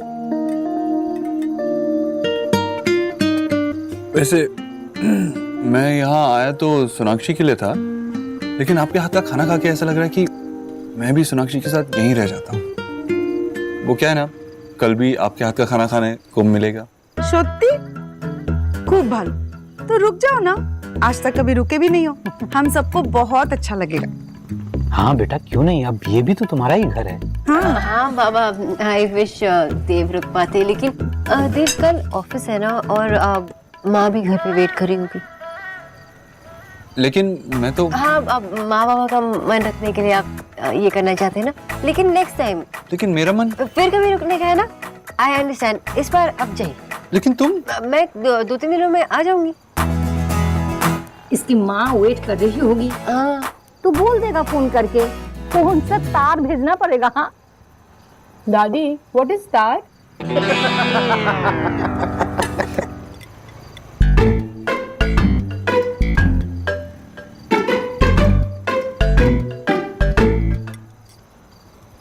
वैसे मैं यहाँ आया तो सोनाक्षी के लिए था, लेकिन आपके हाथ का खाना खा के ऐसा लग रहा है कि मैं भी सोनाक्षी के साथ यहीं रह जाता हूँ। वो क्या है ना, कल भी आपके हाथ का खाना खाने को मिलेगा। सत्ती? खूब भालो, तो रुक जाओ ना, आज तक कभी रुके भी नहीं हो। हम सबको बहुत अच्छा लगेगा। हाँ बेटा क्यों नहीं, अब ये भी तो तुम्हारा ही घर है। हाँ बाबा, आई विश देव रुक पाते, लेकिन देव कल ऑफिस है ना, और माँ भी घर पे वेट करी होगी। लेकिन मैं तो हाँ, अब माँ बाबा का मन रखने के लिए आप ये करना चाहते हैं ना, लेकिन नेक्स्ट टाइम। लेकिन मेरा मन फिर कभी रुकने का है ना, आई अंडरस्टैंड। इस बार अब जाइए। लेकिन तुम मैं 2-3 दिनों में आ जाऊंगी। इसकी माँ वेट कर रही होगी। हाँ, तू बोल देगा फोन करके, फोन से तार भेजना पड़ेगा। हाँ दादी, व्हाट इज तार?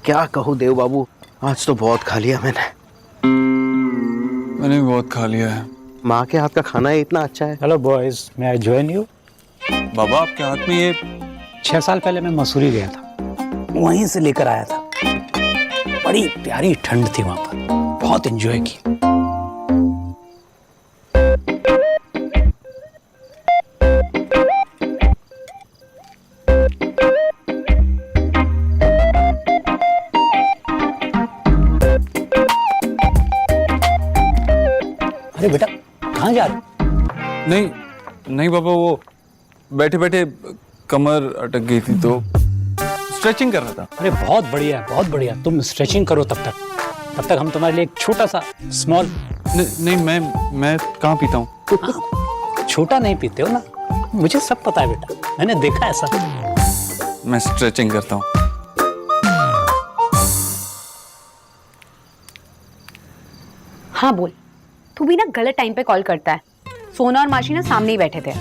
क्या कहूँ देव बाबू, आज तो बहुत खा लिया मैंने भी बहुत खा लिया है। माँ के हाथ का खाना ही इतना अच्छा है। हेलो बॉयज, मैं आई जॉइन यू। बाबा आपके हाथ में ये 6 साल पहले मैं मसूरी गया था, वहीं से लेकर आया था। बड़ी प्यारी ठंड थी वहां पर, बहुत एंजॉय की। अरे बेटा कहाँ जा रहे हो? नहीं नहीं बाबा, वो बैठे बैठे कमर अटक गई थी तो स्ट्रेचिंग कर रहा था। अरे बहुत बढ़िया, बहुत बढ़िया। तुम स्ट्रेचिंग करो तब तक हम तुम्हारे लिए एक छोटा सा स्मॉल। नहीं मैं कहाँ पीता हूँ। छोटा नहीं पीते हो ना, मुझे सब पता है बेटा, मैंने देखा है सब। मैं स्ट्रेचिंग करता हूँ। हाँ बोल। तू भी ना गलत टाइम पे कॉल करता है। सोना और माशी ना सामने ही बैठे थे।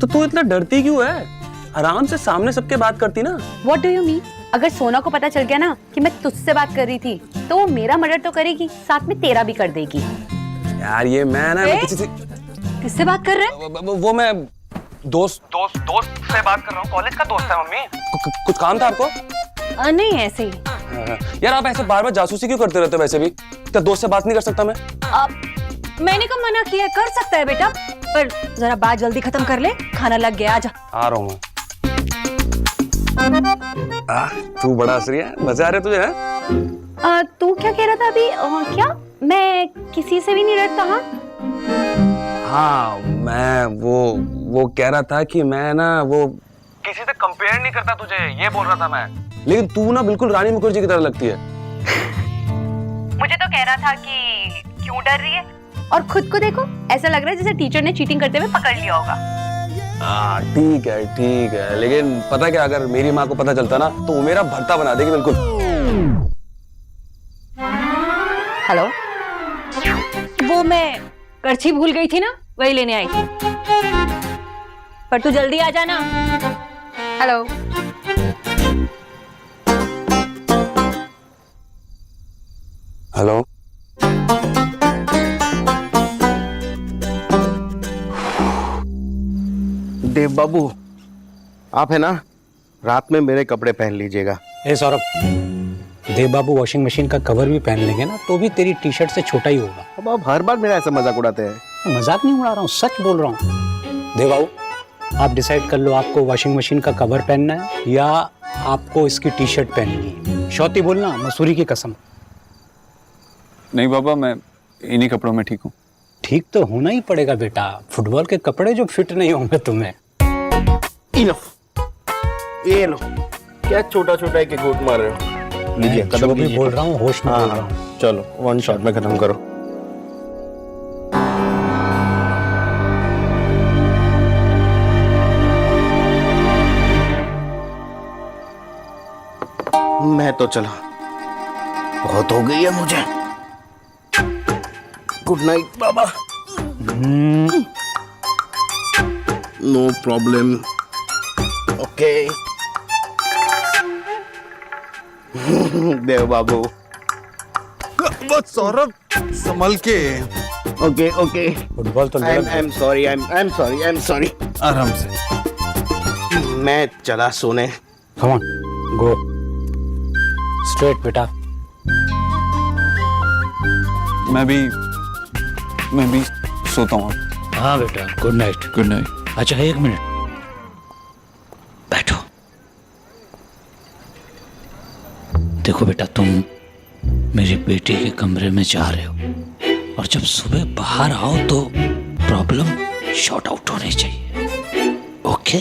तो तू इतना डरती क्यों है? आराम से सामने सबके बात करती ना। What do you mean? अगर सोना को पता चल गया ना कि मैं तुझसे बात कर रही थी, तो वो मेरा मर्डर तो करेगी, साथ में तेरा भी कर देगी। यार ये मैं ना किसी से किससे बात कर रहे हैं? वो मैं दोस्त से बात कर रहा हूँ, कॉलेज का दोस्त है मम्मी। कुछ काम था आपको? नहीं ऐसे ही। यार आप ऐसे बार बार जासूसी क्यों करते रहते हो? वैसे भी क्या दोस्त से बात नहीं कर सकता मैं? मैंने कब मना किया? कर सकता है बेटा, पर जरा बात जल्दी खत्म कर ले, खाना लग गया। आजा। आ रहा हूँ मैं। तू बड़ा हंस रही है, मजा आ रहा है तुझे? तू क्या कह रहा था अभी? क्या मैं किसी से भी नहीं डरता? हाँ मैं वो कह रहा था कि मैं ना वो किसी से कंपेयर नहीं करता तुझे, ये बोल रहा था मैं। लेकिन तू ना बिल्कुल रानी मुखर्जी की तरह लगती है। मुझे तो कह रहा था कि क्यों डर रही है, और खुद को देखो, ऐसा लग रहा है जैसे टीचर ने चीटिंग करते हुए पकड़ लिया होगा। ठीक है, लेकिन पता क्या, अगर मेरी माँ को पता चलता ना तो वो मेरा भर्ता बना देगी बिल्कुल। हेलो, वो मैं करछी भूल गई थी ना, वही लेने आई थी, पर तू जल्दी आ जाना। हेलो। हेलो। देव बाबू, आप है ना, रात में मेरे कपड़े पहन लीजिएगा। ए सौरभ, देव बाबू वॉशिंग मशीन का कवर भी पहन लेंगे ना तो भी तेरी टी शर्ट से छोटा ही होगा। अब आप हर बार मेरा ऐसा मजाक उड़ाते हैं। मजाक नहीं उड़ा रहा हूँ, सच बोल रहा हूँ। देव बाबू आप डिसाइड कर लो, आपको वॉशिंग मशीन का कवर पहनना है या आपको इसकी टी शर्ट पहननी है। शौती बोलना, मसूरी की कसम। नहीं बाबा, मैं इन्हीं कपड़ों में ठीक हूँ। ठीक तो होना ही पड़ेगा बेटा, फुटबॉल के कपड़े जो फिट नहीं होंगे तुम्हें। इनफ, ये लो। क्या छोटा छोटा एक घूंट मार रहे हो? लीजिए, जो भी बोल रहा हूँ होश में बोल रहा हूँ। चलो 1 शॉट में खत्म करो। मैं तो चला, बहुत हो गई है मुझे। गुड नाइट बाबा। No problem. ओके। देव बाबू। बस सौरभ, संभल के। Okay okay. फुटबॉल तो आई एम सॉरी। आराम से। मैं चला सोने। कम ऑन, गो स्ट्रेट बेटा। मैं भी सोता हूँ। हाँ बेटा, गुड नाइट। Good night. अच्छा 1 मिनट बैठो। देखो बेटा, तुम मेरी बेटी के कमरे में जा रहे हो और जब सुबह बाहर आओ तो प्रॉब्लम शॉर्ट आउट होनी चाहिए। ओके?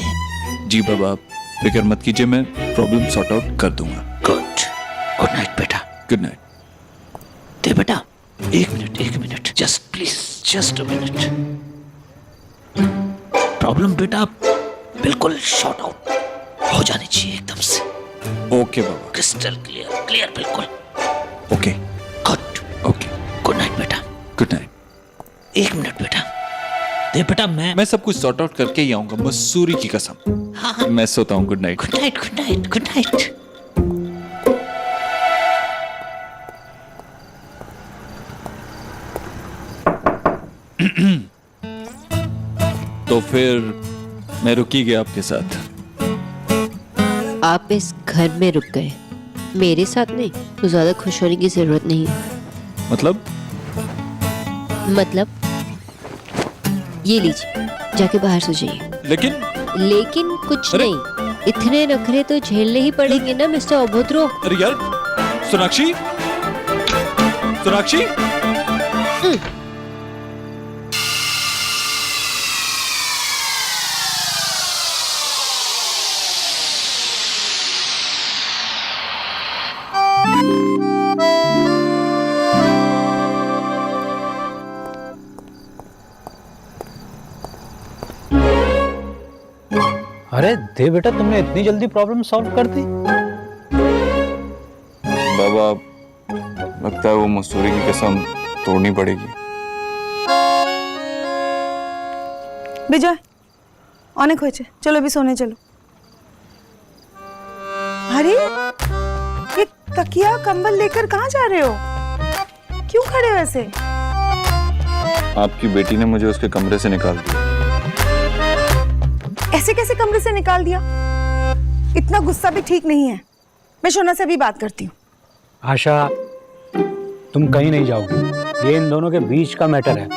जी बाबा, आप फिक्र मत कीजिए, मैं प्रॉब्लम सॉर्ट आउट कर दूंगा। गुड। गुड नाइट बेटा। Good night. दे बेटा, एक minute, just please, just a minute. Problem बेटा बिल्कुल शॉर्ट आउट हो जानी चाहिए एकदम से। ओके बाबा। क्रिस्टल क्लियर बिल्कुल। Okay. Good. Okay. Good night बेटा। Good night. एक मिनट बेटा, दे बेटा, मैं सब कुछ सॉर्ट आउट करके ही आऊंगा, मसूरी की कसम। हाँ। मैं सोता हूँ। Good night. Good night, good night, good night. तो फिर मैं रुकी गया आपके साथ। आप इस घर में रुक गए, मेरे साथ नहीं, तो ज्यादा खुश होने की जरूरत नहीं है। मतलब ये लीजिए, जाके बाहर सो जाइए। लेकिन कुछ अरे? नहीं, इतने नखरे तो झेलने ही पड़ेंगे ना मिस्टर अभद्रो। अरे यार, सोनाक्षी, सोनाक्षी। अरे दे बेटा, तुमने इतनी जल्दी प्रॉब्लम सॉल्व कर दी? बाबा, लगता है वो मसूरी की कसम तोड़नी पड़ेगी। विजय, अनेक होइछे, चलो अभी सोने चलो। अरे ये तकिया कंबल लेकर कहाँ जा रहे हो? क्यों खड़े वैसे? आपकी बेटी ने मुझे उसके कमरे से निकाल दिया। ऐसे कैसे कमरे से निकाल दिया? इतना गुस्सा भी ठीक नहीं है। मैं शोना से अभी बात करती हूँ। आशा, तुम कहीं नहीं जाओगी, ये इन दोनों के बीच का मैटर है,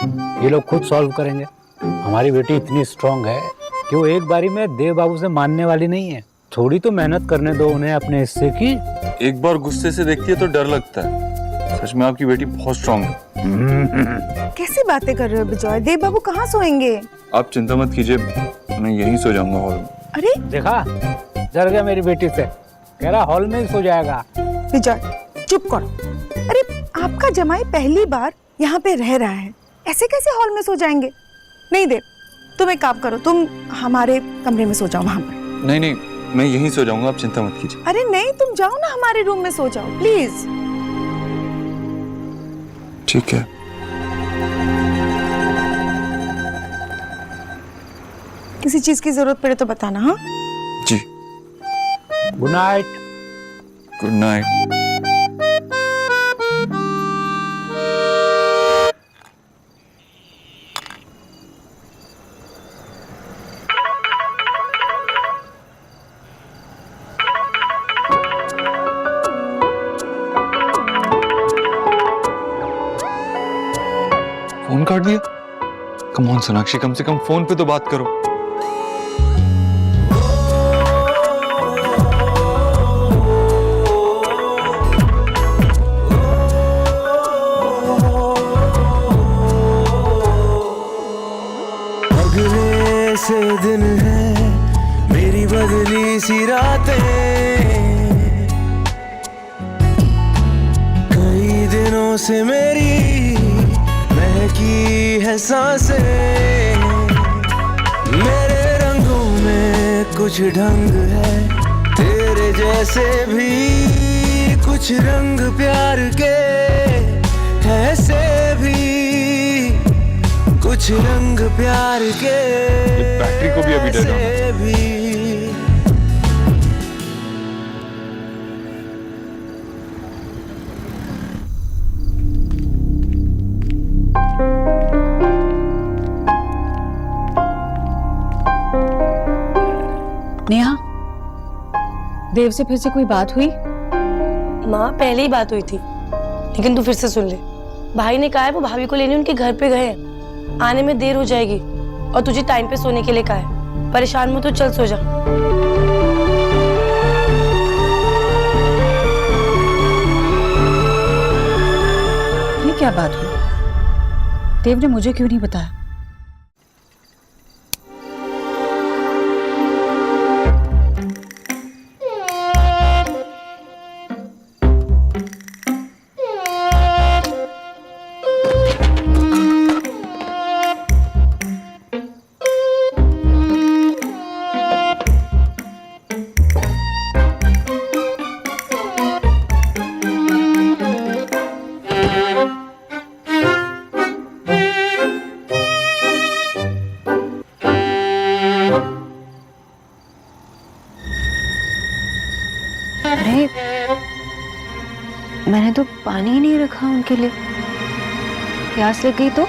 ये लोग खुद सॉल्व करेंगे। हमारी बेटी इतनी स्ट्रांग है कि वो एक बारी में देव बाबू से मानने वाली नहीं है। थोड़ी तो मेहनत करने दो उन्हें अपने हिस्से की। एक बार गुस्से से देखती है तो डर लगता है। सच में आपकी बेटी बहुत स्ट्रांग है। कैसी बातें कर रहे हो विजय? देव बाबू कहाँ सोएंगे? आप चिंता मत कीजिए, मैं यहीं सो जाऊंगा हॉल में। अरे देखा, डर गया मेरी बेटी से, कह रहा हॉल में ही सो जाएगा। विजय चुप करो। अरे आपका जमाई पहली बार यहाँ पे रह रहा है, ऐसे कैसे हॉल में सो जाएंगे? नहीं देव, तुम एक काम करो, तुम हमारे कमरे में सो जाओ वहां पर। नहीं, मैं यहीं सो जाऊंगा, आप चिंता मत कीजिए। अरे नहीं, तुम जाओ ना हमारे रूम में सो जाओ प्लीज। ठीक है। किसी चीज की जरूरत पड़े तो बताना। हाँ जी। Good night. Good night. Phone काट दिया? कम ऑन सोनाक्षी, कम से कम फोन पे तो बात करो। अगले से दिन है मेरी बदली सी रातें, कई दिनों से मेरी महकी है सांसें, मेरे रंगों में कुछ ढंग है तेरे जैसे भी, कुछ रंग प्यार के ऐसे भी, कुछ रंग प्यार के बैटरी को भी अभी डर ऐसे भी। नेहा, देव से फिर से कोई बात हुई? माँ, पहले ही बात हुई थी, लेकिन तू फिर से सुन ले। भाई ने कहा है वो भाभी को लेने उनके घर पे गए हैं, आने में देर हो जाएगी, और तुझे टाइम पे सोने के लिए कहा है। परेशान मत हो, चल सो जा। क्या बात हुई? देव ने मुझे क्यों नहीं बताया? अरे मैंने तो पानी ही नहीं रखा उनके लिए, प्यास लग गई तो?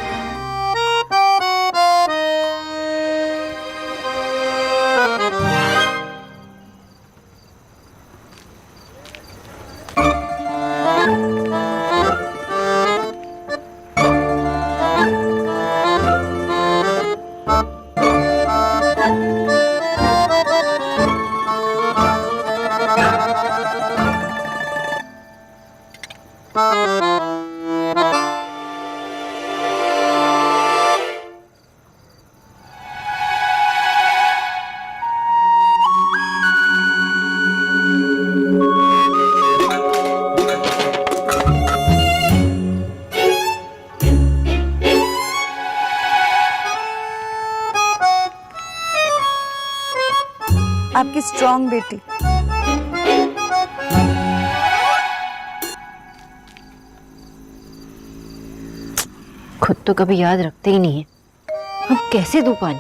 आपकी स्ट्रॉन्ग बेटी। खुद तो कभी याद रखते ही नहीं है, अब कैसे दूं पानी?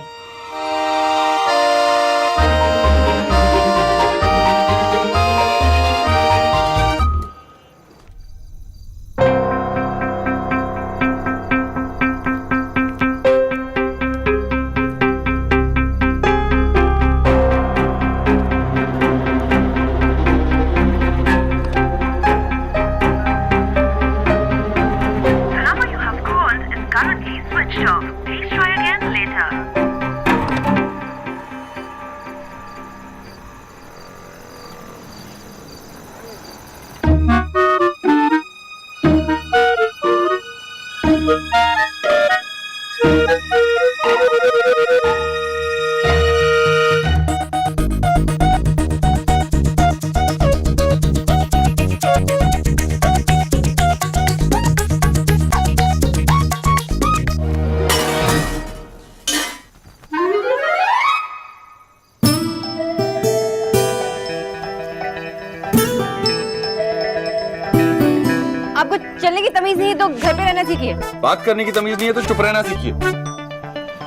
आपको चलने की तमीज नहीं है तो घर पे रहना सीखिए। बात करने की तमीज नहीं है तो चुप रहना सीखिए।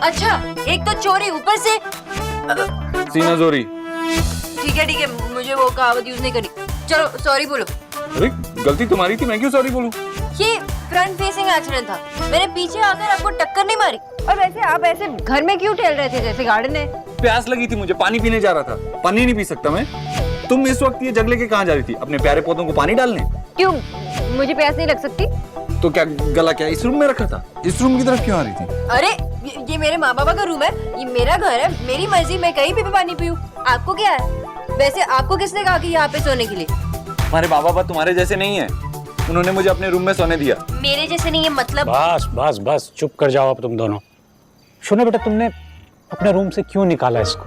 अच्छा, एक तो चोरी, ऊपर से सीना जोरी। ठीक है, मुझे वो कहावत यूज नहीं करनी। चलो सॉरी बोलो। अरे गलती तुम्हारी थी, मैं क्यों सॉरी बोलूं? ये फ्रंट फेसिंग एक्सीडेंट था, मैंने पीछे आकर आपको टक्कर नहीं मारी। और वैसे आप ऐसे घर में क्यों टहल रहे थे जैसे गार्डन है? प्यास लगी थी मुझे, पानी पीने जा रहा था। पानी नहीं पी सकता मैं? तुम इस वक्त ये जग लेके कहाँ जा रही थी? अपने प्यारे पौधों को पानी डालने? क्यों, मुझे प्यास नहीं लग सकती? तो क्या गला क्या इस रूम में रखा था? इस रूम की तरफ क्यों आ रही थी? अरे ये मेरे माँ बाबा का रूम है, ये मेरा घर है, मेरी मर्जी, मैं कहीं भी पानी पीऊं। आपको क्या है? वैसे आपको किसने कहा कि यहाँ पे सोने के लिए? हमारे माँ बाबा तुम्हारे जैसे नहीं है, उन्होंने मुझे अपने रूम में सोने दिया। मेरे जैसे नहीं है मतलब? बस बस बस चुप कर जाओ अब तुम दोनों। सुनो बेटा, तुमने अपने रूम से क्यों निकाला इसको?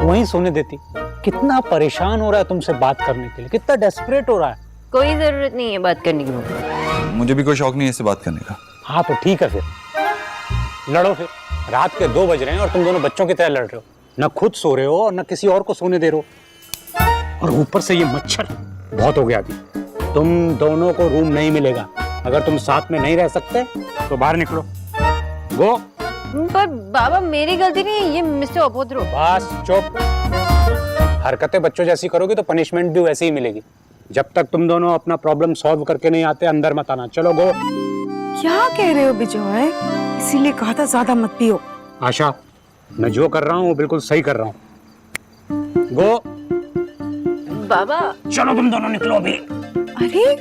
वहीं सोने देती। कितना परेशान हो रहा है तुमसे बात करने के लिए, कितना डेस्परेट हो रहा है। कोई जरूरत नहीं है बात करने की। मुझे भी कोई शौक नहीं है इससे बात करने का। हाँ तो ठीक है, फिर लड़ो। फिर रात के 2 बज रहे हैं और तुम दोनों बच्चों की तरह लड़ रहे हो। न खुद सो रहे हो और न किसी और को सोने दे रहे हो। और ऊपर से ये मच्छर बहुत हो गया अभी। तुम दोनों को रूम नहीं मिलेगा। अगर तुम साथ में नहीं रह सकते तो बाहर निकलो। गो। पर बाबा मेरी गलती नहीं है, ये मिस्टर अपोद्रो। बस चुप। हरकतें बच्चों जैसी करोगी तो पनिशमेंट भी वैसे ही मिलेगी। जब तक तुम दोनों अपना प्रॉब्लम सॉल्व करके नहीं आते अंदर मत आना। चलो गो। क्या कह रहे हो बिजॉय? इसीलिए कहा था ज्यादा मत पियो। आशा, मैं जो कर रहा हूँ वो बिल्कुल सही कर रहा हूँ। गो। बाबा चलो तुम दोनों निकलो अभी। अरे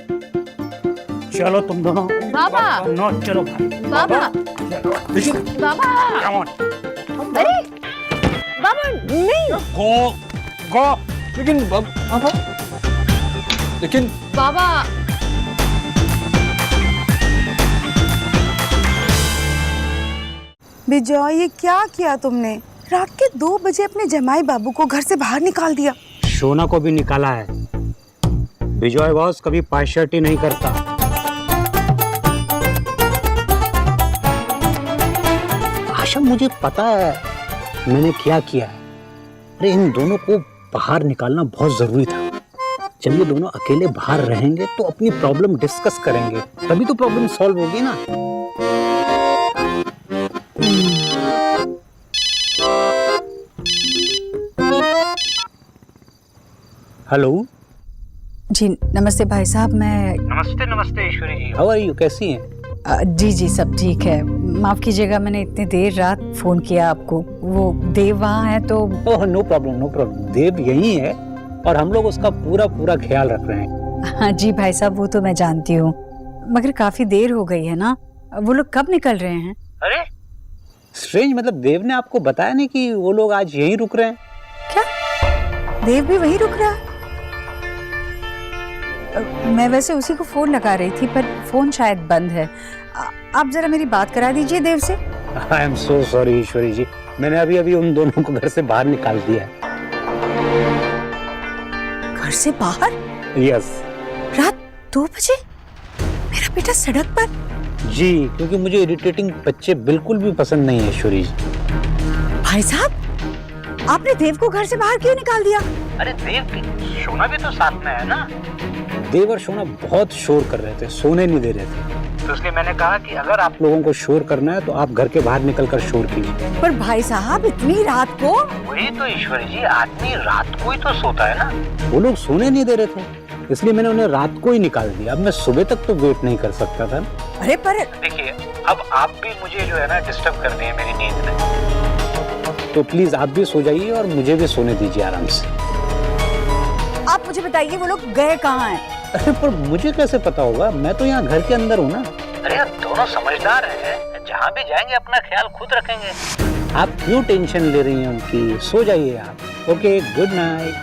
चलो तुम दोनों। बाबा नो चलो। बाबा बाबा Come on. अरे बाबा नहीं। गो गो। लेकिन लेकिन बाबा बिजॉय, ये क्या किया तुमने? रात के 2 बजे अपने जमाई बाबू को घर से बाहर निकाल दिया। शोना को भी निकाला है। विजय बॉस कभी पार्शियलिटी नहीं करता। आशा, मुझे पता है मैंने क्या किया है। अरे इन दोनों को बाहर निकालना बहुत जरूरी था। जब ये दोनों अकेले बाहर रहेंगे तो अपनी प्रॉब्लम डिस्कस करेंगे, तभी तो प्रॉब्लम सॉल्व होगी ना। हेलो जी नमस्ते भाई साहब, मैं नमस्ते ईश्वरी जी, हाउ आर यू, कैसी हैं? जी जी सब ठीक है। माफ कीजिएगा मैंने इतनी देर रात फोन किया आपको। वो देव वहाँ है तो? Oh no problem. देव यही है और हम लोग उसका पूरा ख्याल रख रहे हैं। हाँ जी भाई साहब, वो तो मैं जानती हूँ, मगर काफी देर हो गई है ना। वो लोग कब निकल रहे हैं? अरे स्ट्रेंज, मतलब देव ने आपको बताया नहीं कि वो लोग आज यहीं रुक रहे हैं? क्या देव भी वहीं रुक रहा है? मैं वैसे उसी को फोन लगा रही थी पर फोन शायद बंद है। आप जरा मेरी बात करा दीजिए देव से। आई एम सो सॉरी ईश्वरी जी, मैंने अभी उन दोनों को घर से बाहर निकाल दिया है। घर से बाहर? यस। रात 2 बजे मेरा बेटा सड़क पर? जी, क्योंकि मुझे इरिटेटिंग बच्चे बिल्कुल भी पसंद नहीं है ईश्वरी जी। भाई साहब, आपने देव को घर से बाहर क्यों निकाल दिया? अरे देव की सोना भी तो साथ में है ना। देव और सोना बहुत शोर कर रहे थे, सोने नहीं दे रहे थे, तो इसलिए मैंने कहा कि अगर आप लोगों को शोर करना है तो आप घर के बाहर निकलकर शोर कीजिए। पर भाई साहब, इतनी रात को? वही तो ईश्वरी जी, आदमी रात को ही तो सोता है ना। वो लोग सोने नहीं दे रहे थे, इसलिए मैंने उन्हें रात को ही निकाल दिया। अब मैं सुबह तक तो वेट नहीं कर सकता था। अरे पर देखिए, अब आप भी मुझे जो है ना डिस्टर्ब कर दिए मेरी नींद में, तो प्लीज आप भी सो जाइए और मुझे भी सोने दीजिए आराम से। आप मुझे बताइए वो लोग गए कहाँ हैं? अरे पर मुझे कैसे पता होगा, मैं तो यहाँ घर के अंदर हूँ ना। अरे दोनों समझदार हैं, जहाँ भी जाएंगे अपना ख्याल खुद रखेंगे। आप क्यों टेंशन ले रही हैं उनकी? सो जाइए आप। Okay, good night.